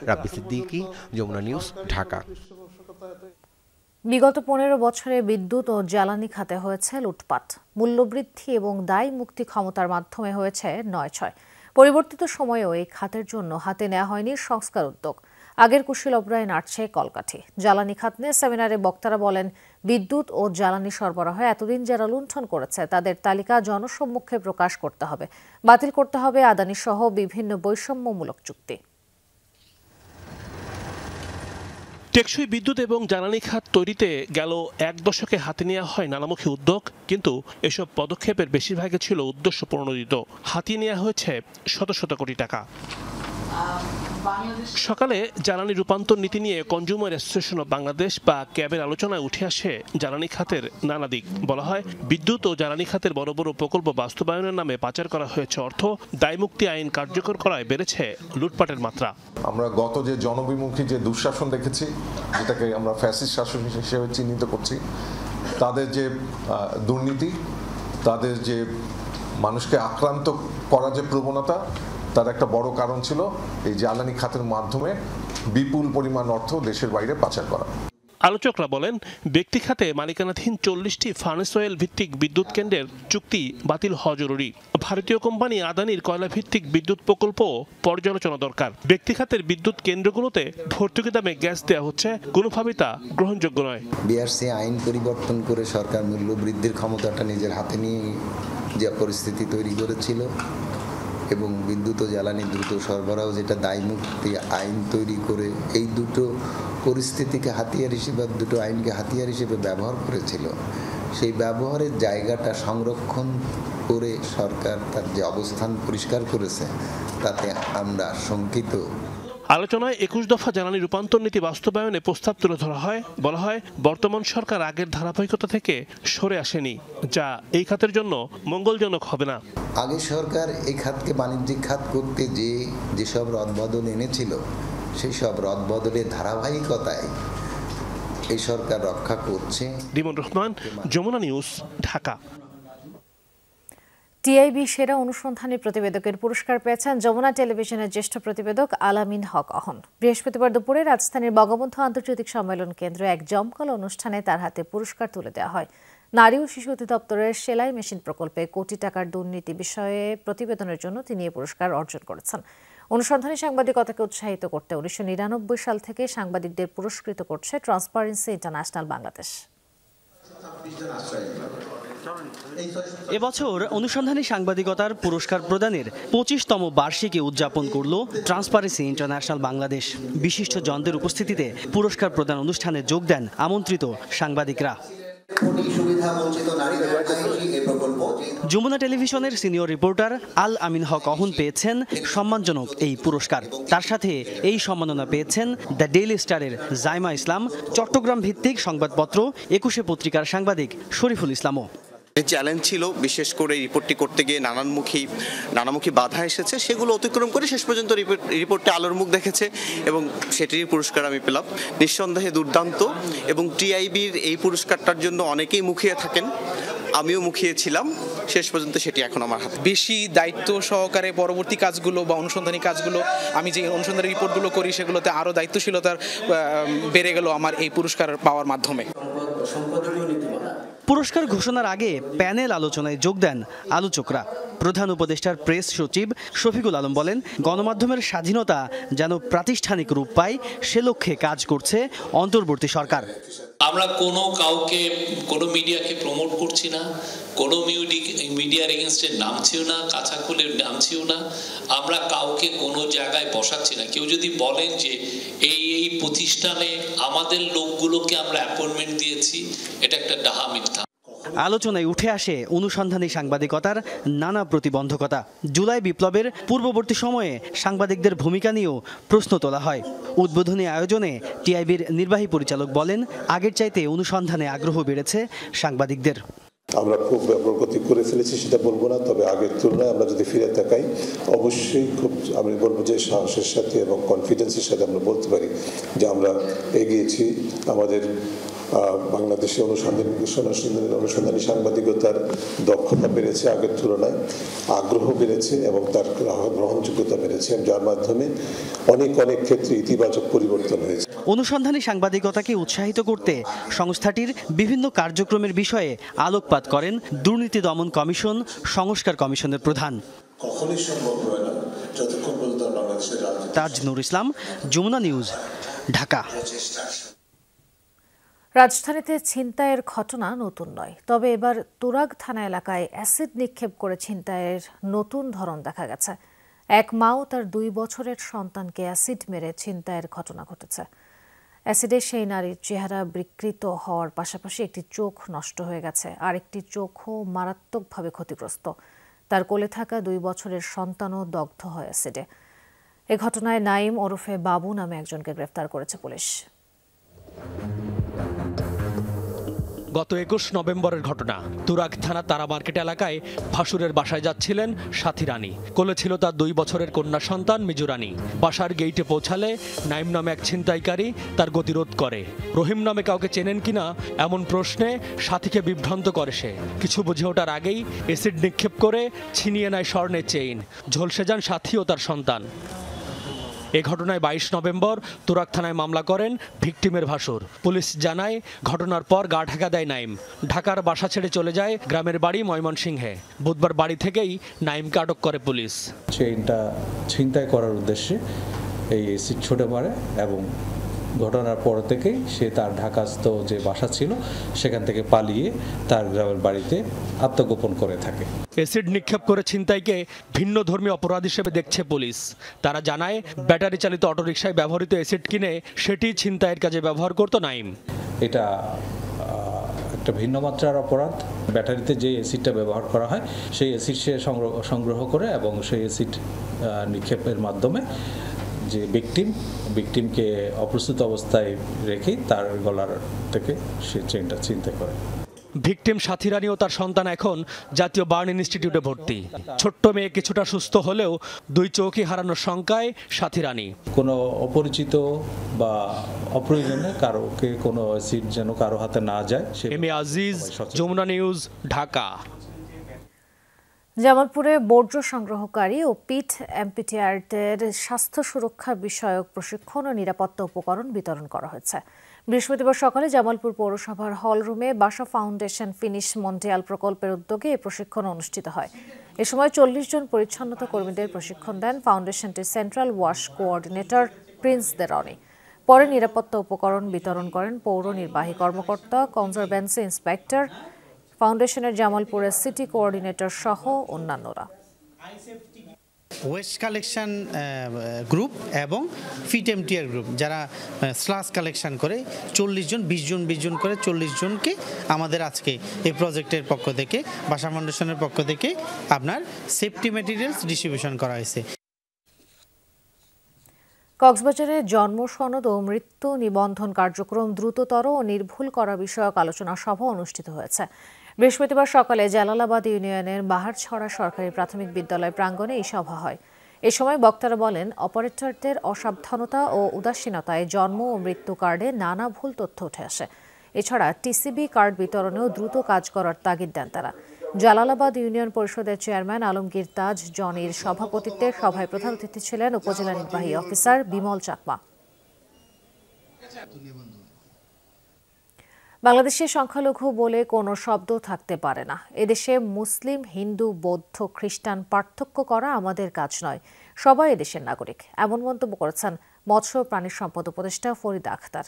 S9: রাব্বি সিদ্দিকী, যমুনা নিউজ, ঢাকা।
S1: বিগত 15 বছরে বিদ্যুৎ ও জ্বালানি খাতে হয়েছে লুটপাট, মূল্যবৃদ্ধি এবং দায় মুক্তি ক্ষমতার মাধ্যমে হয়েছে ৯/৬। পরিবর্তিত সময়েও এই খাতের জন্য হাতে নেওয়া হয়নি সংস্কার উদ্যোগ। আগের কুশীলবরায় নাড়ছে কলকাঠি। জ্বালানি খাত নিয়ে সেমিনারে বক্তারা বলেন, বিদ্যুৎ ও জ্বালানি সরবরাহে এতদিন যারা লুণ্ঠন করেছে তাদের তালিকা জনসম্মুখে প্রকাশ করতে হবে। বাতিল করতে হবে আদানি সহ বিভিন্ন বৈষম্যমূলক চুক্তি।
S4: টেকসই বিদ্যুৎ এবং জ্বালানি খাত তৈরিতে গেল 1 দশকে হাতে নেওয়া হয় নানামুখী উদ্যোগ, কিন্তু এসব পদক্ষেপের বেশিরভাগই ছিল উদ্দেশ্য প্রণোদিত। হাতিয়ে নেওয়া হয়েছে শত শত কোটি টাকা। সকালে জ্বালানি রূপান্তর নীতি নিয়ে কনজিউমার অ্যাসোসিয়েশন অব বাংলাদেশ বা ক্যাবের আলোচনায় উঠে আসে জ্বালানি খাতের নানা দিক। বলা হয়, বিদ্যুৎ ও জ্বালানি খাতের বড় বড় প্রকল্প বাস্তবায়নের নামে পাচার করা হয়েছে অর্থ, দায়মুক্তি আইন কার্যকর করায় বেড়েছে লুটপাটের মাত্রা।
S5: আমরা গত যে জনবিমুখী যে দুঃশাসন দেখেছি, যেটাকে আমরা ফ্যাসিস্ট শাসন হিসেবে চিহ্নিত করছি, তাদের যে দুর্নীতি, তাদের যে মানুষকে আক্রান্ত করার যে প্রবণতা, তার একটা বড় কারণ ছিল এই জ্বালানি খাতের মাধ্যমে বিপুল পরিমাণ অর্থ দেশের বাইরে পাচার করা।
S4: আলোচকরা বলেন, ব্যক্তি খাতে মালিকানাধীন 40টি ফার্নেস অয়েল ভিত্তিক বিদ্যুৎ কেন্দ্রের চুক্তি বাতিল হওয়া জরুরি। ভারতীয় কোম্পানি আদানির কয়লা ভিত্তিক বিদ্যুৎ প্রকল্প পর্যালোচনা দরকার। ব্যক্তি খাতের বিদ্যুৎ কেন্দ্রগুলোতে ভর্তুকি দামে গ্যাস দেওয়া হচ্ছে, কোনোভাবেই তা গ্রহণযোগ্য নয়।
S8: বিআরসি আইন পরিবর্তন করে সরকার মূল্য বৃদ্ধির ক্ষমতাটা নিজের হাতে নিয়ে যে পরিস্থিতি তৈরি করেছিল এবং বিদ্যুৎ ও জ্বালানি দ্রুত সরবরাহ যেটা দায়মুক্তি আইন তৈরি করে এই দুটো পরিস্থিতিকে হাতিয়ার হিসেবে, দুটো আইনকে হাতিয়ার হিসেবে ব্যবহার করেছিল, সেই ব্যবহারের জায়গাটা সংরক্ষণ করে সরকার তার যে অবস্থান পরিষ্কার করেছে তাতে আমরা শঙ্কিত।
S4: আলোচনায় 21 দফা জ্বালানি রূপান্তর নীতি বাস্তবায়নে প্রস্তাব তুলে ধরা হয়। বলা হয়, বর্তমান সরকার আগের ধারাবাহিকতা থেকে সরে আসেনি, যা এই খাতের জন্য মঙ্গলজনক হবে না।
S8: আগে সরকার এই খাতকে বাণিজ্যিক খাত করতে যেসব রদবদল এনেছিল, সেই সব রদবদলের ধারাবাহিকতায় এই সরকার রক্ষা করছে।
S4: রিমন রহমান, যমুনা নিউজ, ঢাকা।
S1: টিআইবি সেরা অনুসন্ধানী প্রতিবেদকের পুরস্কার পেয়েছেন যমুনা টেলিভিশনের জ্যেষ্ঠ প্রতিবেদক আলামিন হক অহন। বৃহস্পতিবার দুপুরে রাজধানীর বঙ্গবন্ধু আন্তর্জাতিক সম্মেলন কেন্দ্রে এক জমকালো অনুষ্ঠানে তার হাতে পুরস্কার তুলে দেওয়া হয়। নারী ও শিশু অধিদপ্তরের সেলাই মেশিন প্রকল্পে কোটি টাকার দুর্নীতি বিষয়ে প্রতিবেদনের জন্য তিনি এই পুরস্কার অর্জন করেছেন। অনুসন্ধানী সাংবাদিকতাকে উৎসাহিত করতে 1999 সাল থেকে সাংবাদিকদের পুরস্কৃত করছে ট্রান্সপারেন্সি ইন্টারন্যাশনাল বাংলাদেশ।
S12: এবছর অনুসন্ধানী সাংবাদিকতার পুরস্কার প্রদানের 25তম বার্ষিকী উদযাপন করল ট্রান্সপারেন্সি ইন্টারন্যাশনাল বাংলাদেশ। বিশিষ্ট জনদের উপস্থিতিতে পুরস্কার প্রদান অনুষ্ঠানে যোগ দেন আমন্ত্রিত সাংবাদিকরা। যমুনা টেলিভিশনের সিনিয়র রিপোর্টার আল আমিন হক অহন পেয়েছেন সম্মানজনক এই পুরস্কার। তার সাথে এই সম্মাননা পেয়েছেন দ্য ডেইলি স্টারের জাইমা ইসলাম, চট্টগ্রাম ভিত্তিক সংবাদপত্র 21 পত্রিকার সাংবাদিক শরীফুল ইসলামও।
S6: চ্যালেঞ্জ ছিল, বিশেষ করে রিপোর্টটি করতে গিয়ে নানামুখী বাধা এসেছে, সেগুলো অতিক্রম করে শেষ পর্যন্ত রিপোর্টে আলোর মুখ দেখেছে এবং সেটির পুরস্কার আমি পেলাম। নিঃসন্দেহে দুর্দান্ত, এবং টিআইবির এই পুরস্কারটার জন্য অনেকেই মুখিয়ে থাকেন, আমিও মুখিয়েছিলাম, শেষ পর্যন্ত সেটি এখন আমার হাতে।
S14: বেশি দায়িত্ব সহকারে পরবর্তী কাজগুলো বা অনুসন্ধানী কাজগুলো, আমি যে অনুসন্ধানী রিপোর্টগুলো করি সেগুলোতে আরও দায়িত্বশীলতার বেড়ে গেল আমার এই পুরস্কার পাওয়ার মাধ্যমে।
S12: পুরস্কার ঘোষণার আগে প্যানেল আলোচনায় যোগ দেন আলোচকরা। প্রধান উপদেষ্টার প্রেস সচিব শফিকুল আলম বলেন, গণমাধ্যমের স্বাধীনতা যেন প্রাতিষ্ঠানিক রূপ পায় সে লক্ষ্যে কাজ করছে অন্তর্বর্তী সরকার।
S15: আমরা কোনো মিডিয়াকে প্রমোট করছি না, কোনো মিডিয়ার এগেনস্টে নামছিও না, কাছা খুলে নামছিও না, আমরা কাউকে কোনো জায়গায় বসাচ্ছি না। কেউ যদি বলেন যে এই প্রতিষ্ঠানে আমাদের লোকগুলোকে আমরা অ্যাপয়েন্টমেন্ট দিয়েছি, এটা একটা ডাহা মিথ্যা।
S12: আলোচনায় উঠে আসে অনুসন্ধানী সাংবাদিকতার নানা প্রতিবন্ধকতা। জুলাই বিপ্লবের পূর্ববর্তী সময়ে সাংবাদিকদের ভূমিকা নিয়েও প্রশ্ন তোলা হয়। উদ্বোধনী আয়োজনে টিআইবির নির্বাহী পরিচালক বলেন, আগের চাইতে অনুসন্ধানে আগ্রহ বেড়েছে সাংবাদিকদের।
S16: আমরা খুব প্রগতি করে ফেলেছি সেটা বলবো না, তবে আগের তুলনায় আমরা যদি ফিরে তাকাই অবশ্যই খুব আমি বলবো যে সাহসের সাথে এবং কনফিডেন্সের সাথে আমরা বলতে পারি যে আমরা এগিয়েছি। আমাদের বাংলাদেশে অনুসন্ধানী সাংবাদিকতার দক্ষতা বেড়েছে, আগের তুলনায় আগ্রহ বেড়েছে এবং তার গ্রহণযোগ্যতা বেড়েছে, যার মাধ্যমে অনেক ক্ষেত্রে ইতিবাচক পরিবর্তন হয়েছে।
S12: অনুসন্ধানী সাংবাদিকতাকে উৎসাহিত করতে সংস্থাটির বিভিন্ন কার্যক্রমের বিষয়ে আলোকপাত করেন দুর্নীতি দমন কমিশন সংস্কার কমিশনের প্রধান।
S16: কখনোই সম্ভব হয় না যতক্ষণ পর্যন্ত বাংলাদেশের
S12: তাজ নূর ইসলাম, যমুনা নিউজ, ঢাকা।
S1: রাজধানীতে ছিনতাইয়ের ঘটনা নতুন নয়, তবে এবার তুরাগ থানা এলাকায় অ্যাসিড নিক্ষেপ করে ছিনতাইয়ের নতুন ধরন দেখা গেছে। এক মাও তার 2 বছরের সন্তানকে অ্যাসিড মেরে ছিনতাইয়ের ঘটনা ঘটেছে। অ্যাসিডে সেই নারীর চেহারা বিকৃত হওয়ার পাশাপাশি একটি চোখ নষ্ট হয়ে গেছে, আরেকটি চোখও মারাত্মকভাবে ক্ষতিগ্রস্ত। তার কোলে থাকা 2 বছরের সন্তানও দগ্ধ হয় অ্যাসিডে। এ ঘটনায় নাইম ওরফে বাবু নামে একজনকে গ্রেফতার করেছে পুলিশ।
S17: গত 21 নভেম্বরের ঘটনা। তুরাগ থানা তারা মার্কেট এলাকায় ভাসুরের বাসায় যাচ্ছিলেন সাথী রানী। কোলে ছিল তার 2 বছরের কন্যা সন্তান মিজু রানী। বাসার গেইটে পৌঁছালে নাইম নামে এক ছিনতাইকারী তার গতিরোধ করে। রহিম নামে কাউকে চেনেন কিনা এমন প্রশ্নে সাথীকে বিভ্রান্ত করে সে। কিছু বুঝে ওঠার আগেই অ্যাসিড নিক্ষেপ করে ছিনিয়ে নেয় স্বর্ণের চেইন। ঝলসে যান সাথী ও তার সন্তান। এ ঘটনায় 22 নভেম্বর তুরাগ থানায় মামলা করেন ভিকটিমের ভাসুর। পুলিশ জানায়, ঘটনার পর গা ঢাকা দেয় নাইম। ঢাকার বাসা ছেড়ে চলে যায় গ্রামের বাড়ি ময়মনসিংহে। বুধবার বাড়ি থেকেই নাইমকে আটক করে পুলিশ।
S18: চেইনটা ছিনতাই করার উদ্দেশ্যে এই অ্যাসিড ছুটে মারে এবং ঘটনার পর থেকেই সে তার ঢাকাস্থ যে বাসা ছিল সেখান থেকে পালিয়ে তার গ্রামের বাড়িতে আত্মগোপন করে থাকে।
S17: অ্যাসিড নিক্ষেপ করে ছিনতাইকে ভিন্ন ধর্মীয় অপরাধ হিসেবে দেখছে পুলিশ। তারা জানায়, ব্যাটারি চালিত অটোরিকশায় ব্যবহৃত অ্যাসিড কিনে সেটি ছিনতাইয়ের কাজে ব্যবহার করত নাইম।
S18: এটা একটা ভিন্ন মাত্রার অপরাধ। ব্যাটারিতে যে অ্যাসিডটা ব্যবহার করা হয় সেই অ্যাসিড সে সংগ্রহ করে এবং সেই অ্যাসিড নিক্ষেপের মাধ্যমে যে ভিকটিমকে অপ্রস্তুত অবস্থায় রেখে তার গলার থেকে সে চেইনটা ছিনতাই করে।
S17: ভিকটিম সাথী রানী ও তার সন্তান এখন জাতীয় বার্ন ইনস্টিটিউটে ভর্তি। ছোট্ট মেয়ে কিছুটা সুস্থ হলেও 2 চোখই হারানোর শঙ্কায় সাথী রানী।
S18: কোনো অপরিচিত বা অপ্রয়োজনে কারোকে কোনো অ্যাসিড যেন কারো হাতে না যায়।
S17: M A Aziz, Jamuna news, Dhaka.
S1: জামালপুরে বর্জ্য সংগ্রহকারী ও পিট অ্যাম্পিটিয়ার্টের স্বাস্থ্য সুরক্ষা বিষয়ক প্রশিক্ষণ ও নিরাপত্তা উপকরণ বিতরণ করা হয়েছে। বৃহস্পতিবার সকালে জামালপুর পৌরসভার হলরুমে বাসা ফাউন্ডেশন ফিনিশ মন্টিয়াল প্রকল্পের উদ্যোগে এই প্রশিক্ষণ অনুষ্ঠিত হয়। এ সময় 40 জন পরিচ্ছন্নতা কর্মীদের প্রশিক্ষণ দেন ফাউন্ডেশনটির সেন্ট্রাল ওয়াশ কোঅর্ডিনেটর প্রিন্স দেরনি। পরে নিরাপত্তা উপকরণ বিতরণ করেন পৌর নির্বাহী কর্মকর্তা, কনজারভেন্সি ইন্সপেক্টর, ফাউন্ডেশনের জামালপুরের সিটি কোঅর্ডিনেটর সহ অন্যান্যরা।
S27: ওয়েস্ট কালেকশন গ্রুপ এবং ফিট এমটিআর গ্রুপ যারা স্লাস কালেকশন করে 40 জন 20 জন করে 40 জনকে আমাদের আজকে এই প্রজেক্টের পক্ষ থেকে বাসা ফাউন্ডেশনের পক্ষ থেকে আপনার সেফটি ম্যাটেরিয়ালস ডিস্ট্রিবিউশন করা হয়েছে।
S1: কক্সবাজারে জন্ম সনদ ও মৃত্যু নিবন্ধন কার্যক্রম দ্রুততর ও নির্ভুল করা বিষয়ক আলোচনা সভা অনুষ্ঠিত হয়েছে। বৃহস্পতিবার সকালে জালালাবাদ ইউনিয়নের বাহারছড়া সরকারি প্রাথমিক বিদ্যালয় প্রাঙ্গণে এই সভা হয়। এ সময় বক্তারা বলেন, অপারেটরদের অসাবধানতা ও উদাসীনতায় জন্ম ও মৃত্যু কার্ডে নানা ভুল তথ্য উঠে আসে। এছাড়া টিসিবি কার্ড বিতরণেও দ্রুত কাজ করার তাগিদ দেন তারা। জালালাবাদ ইউনিয়ন পরিষদের চেয়ারম্যান আলমগীর তাজ জনির সভাপতিত্বে সভায় প্রধান অতিথি ছিলেন উপজেলা নির্বাহী অফিসার বিমল চাকমা। বাংলাদেশে সংখ্যালঘু বলে কোনো শব্দ থাকতে পারে না। এদেশে মুসলিম, হিন্দু, বৌদ্ধ, খ্রিস্টান পার্থক্য করা আমাদের কাজ নয়। সবাই এদেশের নাগরিক, এমন মন্তব্য করেছেন মৎস্য ও প্রাণী সম্পদ উপদেষ্টা ফরিদা আখতার।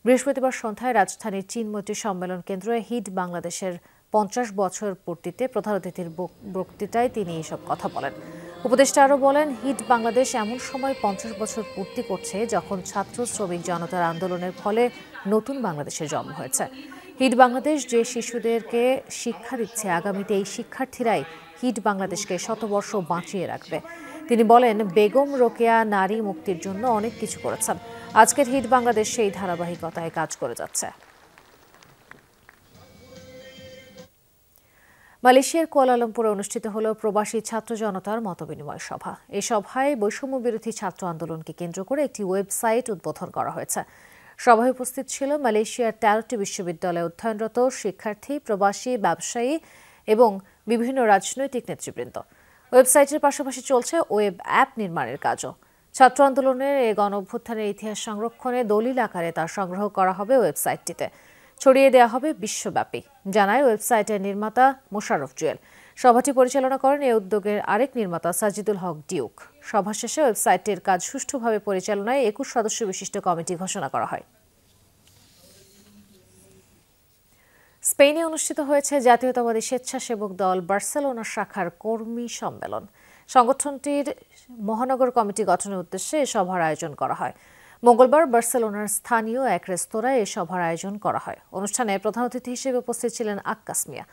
S1: বৃহস্পতিবার সন্ধ্যায় রাজধানীর চীনমৈত্রী সম্মেলন কেন্দ্রে হিট বাংলাদেশের 50 বছর পূর্তিতে প্রধান অতিথির বক্তৃতায় তিনি এসব কথা বলেন। উপদেষ্টা আরও বলেন, হিট বাংলাদেশ এমন সময় 50 বছর পূর্তি করছে যখন ছাত্র শ্রমিক জনতার আন্দোলনের ফলে নতুন বাংলাদেশের জন্ম হয়েছে। হিট বাংলাদেশ যে শিশুদেরকে শিক্ষা দিচ্ছে, আগামীতে এই শিক্ষার্থীরাই হিট বাংলাদেশকে শতবর্ষ বাঁচিয়ে রাখবে। তিনি বলেন, বেগম রোকেয়া নারী মুক্তির জন্য অনেক কিছু করেছেন। আজকের হিট বাংলাদেশ সেই ধারাবাহিকতায় কাজ করে যাচ্ছে। মালয়েশিয়ার কুয়ালালামপুরে অনুষ্ঠিত হল প্রবাসী ছাত্র জনতার মতবিনিময় সভা। এই সভায় বৈষম্য বিরোধী ছাত্র আন্দোলনকে কেন্দ্র করে একটি ওয়েবসাইট উদ্বোধন করা হয়েছে। সভায় উপস্থিত ছিল মালয়েশিয়ার 13টি বিশ্ববিদ্যালয়ে অধ্যয়নরত শিক্ষার্থী, প্রবাসী, ব্যবসায়ী এবং বিভিন্ন রাজনৈতিক নেতৃবৃন্দ। ওয়েবসাইটের পাশাপাশি চলছে ওয়েব অ্যাপ নির্মাণের কাজও। ছাত্র আন্দোলনের এই গণঅভ্যুত্থানের ইতিহাস সংরক্ষণে দলিল আকারে তা সংগ্রহ করা হবে ওয়েবসাইটটিতে, ছড়িয়ে দেওয়া হবে বিশ্বব্যাপী, জানায় ওয়েবসাইটের নির্মাতা মোশাররফ জুয়েল। সভাটি পরিচালনা করেন এই উদ্যোগের আরেক নির্মাতা সাজিদুল হক ডিউক। সভা শেষে ওয়েবসাইটটির কাজ সুষ্ঠুভাবে পরিচালনায় 21 সদস্য বিশিষ্ট কমিটি ঘোষণা করা হয়। স্পেনে অনুষ্ঠিত হয়েছে জাতীয়তাবাদী স্বেচ্ছাসেবক দল বার্সেলোনা শাখার কর্মী সম্মেলন। সংগঠনটির মহানগর কমিটি গঠনের উদ্দেশ্যে এ সভার আয়োজন করা হয়। মঙ্গলবার বার্সেলোনার স্থানীয় এক রেস্তোরাঁয় এই সভার আয়োজন করা হয়। অনুষ্ঠানে প্রধান অতিথি হিসেবে উপস্থিত ছিলেন আক্কাস মিয়া।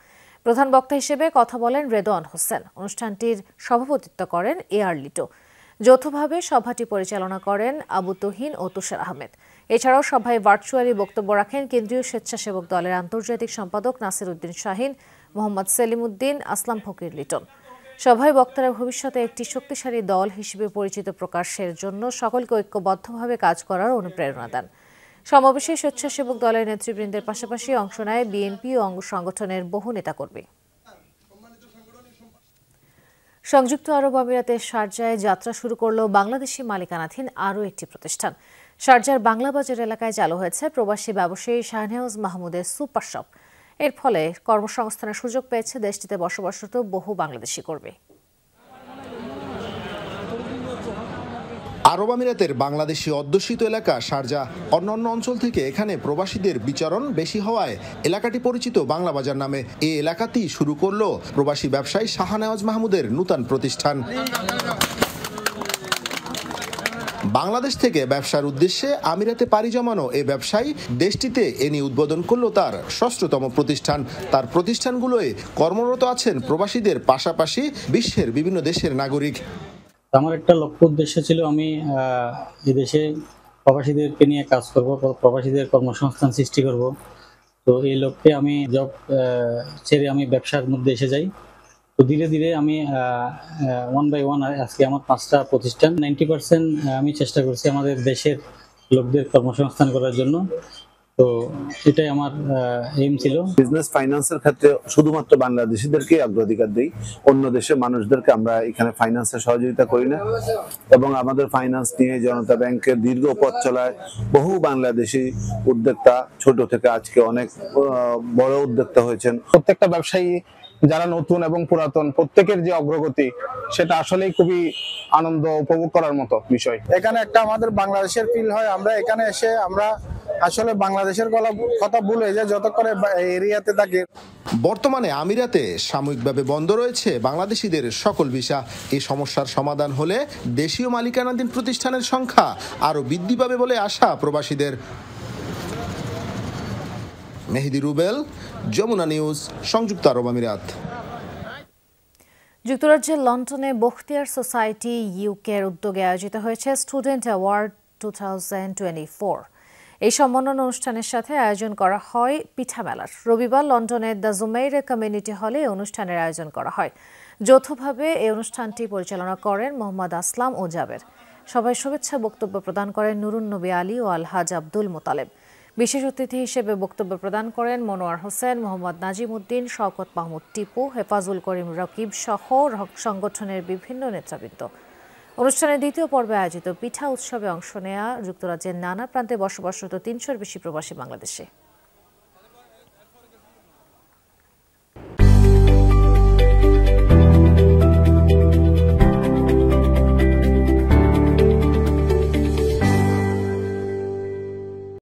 S1: প্রধান বক্তা হিসেবে কথা বলেন রেদওয়ান হোসেন। অনুষ্ঠানটির সভাপতিত্ব করেন এআর লিটো। যৌথভাবে সভাটি পরিচালনা করেন আবু তহিন ও তুষার আহমেদ। এছাড়াও সভায় ভার্চুয়ালি বক্তব্য রাখেন কেন্দ্রীয় স্বেচ্ছাসেবক দলের আন্তর্জাতিক সম্পাদক নাসির উদ্দিন শাহিন, মোহাম্মদ সেলিম উদ্দিন, আসলাম ফকির লিটন। সভায় বক্তারা ভবিষ্যতে একটি শক্তিশালী দল হিসেবে পরিচিত প্রকাশের জন্য সকলকে ঐক্যবদ্ধভাবে কাজ করার অনুপ্রেরণা দেন। সমাবেশে স্বেচ্ছাসেবক দলের নেতৃবৃন্দের পাশাপাশি অংশ নেয় বিএনপি ও অঙ্গ সংগঠনের বহু নেতাকর্মী। সংযুক্ত আরব আমিরাতের শারজায় যাত্রা শুরু করল বাংলাদেশি মালিকানাধীন আরও একটি প্রতিষ্ঠান। শারজার বাংলা বাজার এলাকায় চালু হয়েছে প্রবাসী ব্যবসায়ী শাহনেওয়াজ মাহমুদের সুপার শপ। এর ফলে কর্মসংস্থানের সুযোগ পেয়েছে দেশটিতে বসবাসরত বহু বাংলাদেশি কর্মী।
S19: আরব আমিরাতের বাংলাদেশি অধ্যুষিত এলাকা শারজা। অন্যান্য অঞ্চল থেকে এখানে প্রবাসীদের বিচরণ বেশি হওয়ায় এলাকাটি পরিচিত বাংলা বাজার নামে। এই এলাকাতেই শুরু করল প্রবাসী ব্যবসায়ী শাহনেওয়াজ মাহমুদের নূতন প্রতিষ্ঠান। বাংলাদেশ থেকে ব্যবসার উদ্দেশ্যে আমিরাতে পাড়ি জমানো এই ব্যবসায়ী দেশটিতে এ নিয়ে উদ্বোধন করলো তার ৬ষ্ঠতম প্রতিষ্ঠান। তার প্রতিষ্ঠানগুলোয় কর্মরত আছেন প্রবাসীদের পাশাপাশি বিশ্বের বিভিন্ন দেশের নাগরিক।
S20: আমার একটা লক্ষ্য উদ্দেশ্য ছিল, আমি এদেশে প্রবাসীদেরকে নিয়ে কাজ করব, প্রবাসীদের কর্মসংস্থান সৃষ্টি করব। তো এই লক্ষ্যে আমি জব ছেড়ে আমি ব্যবসার মধ্যে এসে যাই। তো ধীরে ধীরে আমি 1 by 1 আজকে আমার 5টা প্রতিষ্ঠান। 90% আমি চেষ্টা করছি আমাদের দেশের লোকদের কর্মসংস্থান করার জন্য। তো এটাই আমার এইম ছিল।
S21: বিজনেস ফাইন্যান্সের ক্ষেত্রে শুধুমাত্র বাংলাদেশিদেরকে অগ্রাধিকার দেই, অন্য দেশের মানুষদেরকে আমরা এখানে ফাইন্যান্সে সহযোগিতা করি না। এবং আমাদের ফাইন্যান্স নিয়ে জনতা ব্যাংকের দীর্ঘ পথ চলায় বহু বাংলাদেশি উদ্যোক্তা ছোট থেকে আজকে অনেক বড় উদ্যোক্তা হয়েছেন।
S22: প্রত্যেকটা ব্যবসায়ী যারা নতুন এবং পুরাতন প্রত্যেকের যে অগ্রগতি, সেটা আসলেই খুবই আনন্দ উপভোগ করার মতো বিষয়।
S23: এখানে একটা আমাদের বাংলাদেশের ফিল হয়। আমরা এখানে এসে আমরা আসলে বাংলাদেশের কথা ভুলে যাই যতক্ষণ এরিয়াতে থাকি।
S19: বর্তমানে আমিরাতে সাময়িকভাবে বন্ধ রয়েছে বাংলাদেশিদের সকল ভিসা। এই সমস্যার সমাধান হলে দেশীয় মালিকানাধীন প্রতিষ্ঠানের সংখ্যা আরও বৃদ্ধি পাবে বলে আশা প্রবাসীদের। মেহেদি রুবেল, যমুনা নিউজ, সংযুক্ত আরব আমিরাত।
S1: যুক্তরাজ্যের লন্ডনে বখতিয়ার সোসাইটি ইউকের উদ্যোগে আয়োজিত হয়েছে স্টুডেন্ট অ্যাওয়ার্ড 2024। এই সম্মাননা অনুষ্ঠানের সাথে আয়োজন করা হয় পিঠা মেলার। রবিবার লন্ডনের দ্য জুমেইরে কমিউনিটি হলে এই অনুষ্ঠানের আয়োজন করা হয়। যৌথভাবে এই অনুষ্ঠানটি পরিচালনা করেন মোহাম্মদ আসলাম ও জাবের। সভায় শুভেচ্ছা বক্তব্য প্রদান করেন নুরুন নবী আলী ও আলহাজ আব্দুল মোতালেব। বিশেষ অতিথি হিসেবে বক্তব্য প্রদান করেন মনোয়ার হোসেন, মোহাম্মদ নাজিম উদ্দিন, শওকত মাহমুদ টিপু, হেফাজুল করিম রকিব সহ সংগঠনের বিভিন্ন নেতৃবৃন্দ। অনুষ্ঠানের দ্বিতীয় পর্বে আয়োজিত পিঠা উৎসবে অংশ নেয়া যুক্তরাজ্যের নানা প্রান্তে বসবাসরত ৩০০-এর বেশি প্রবাসী বাংলাদেশি।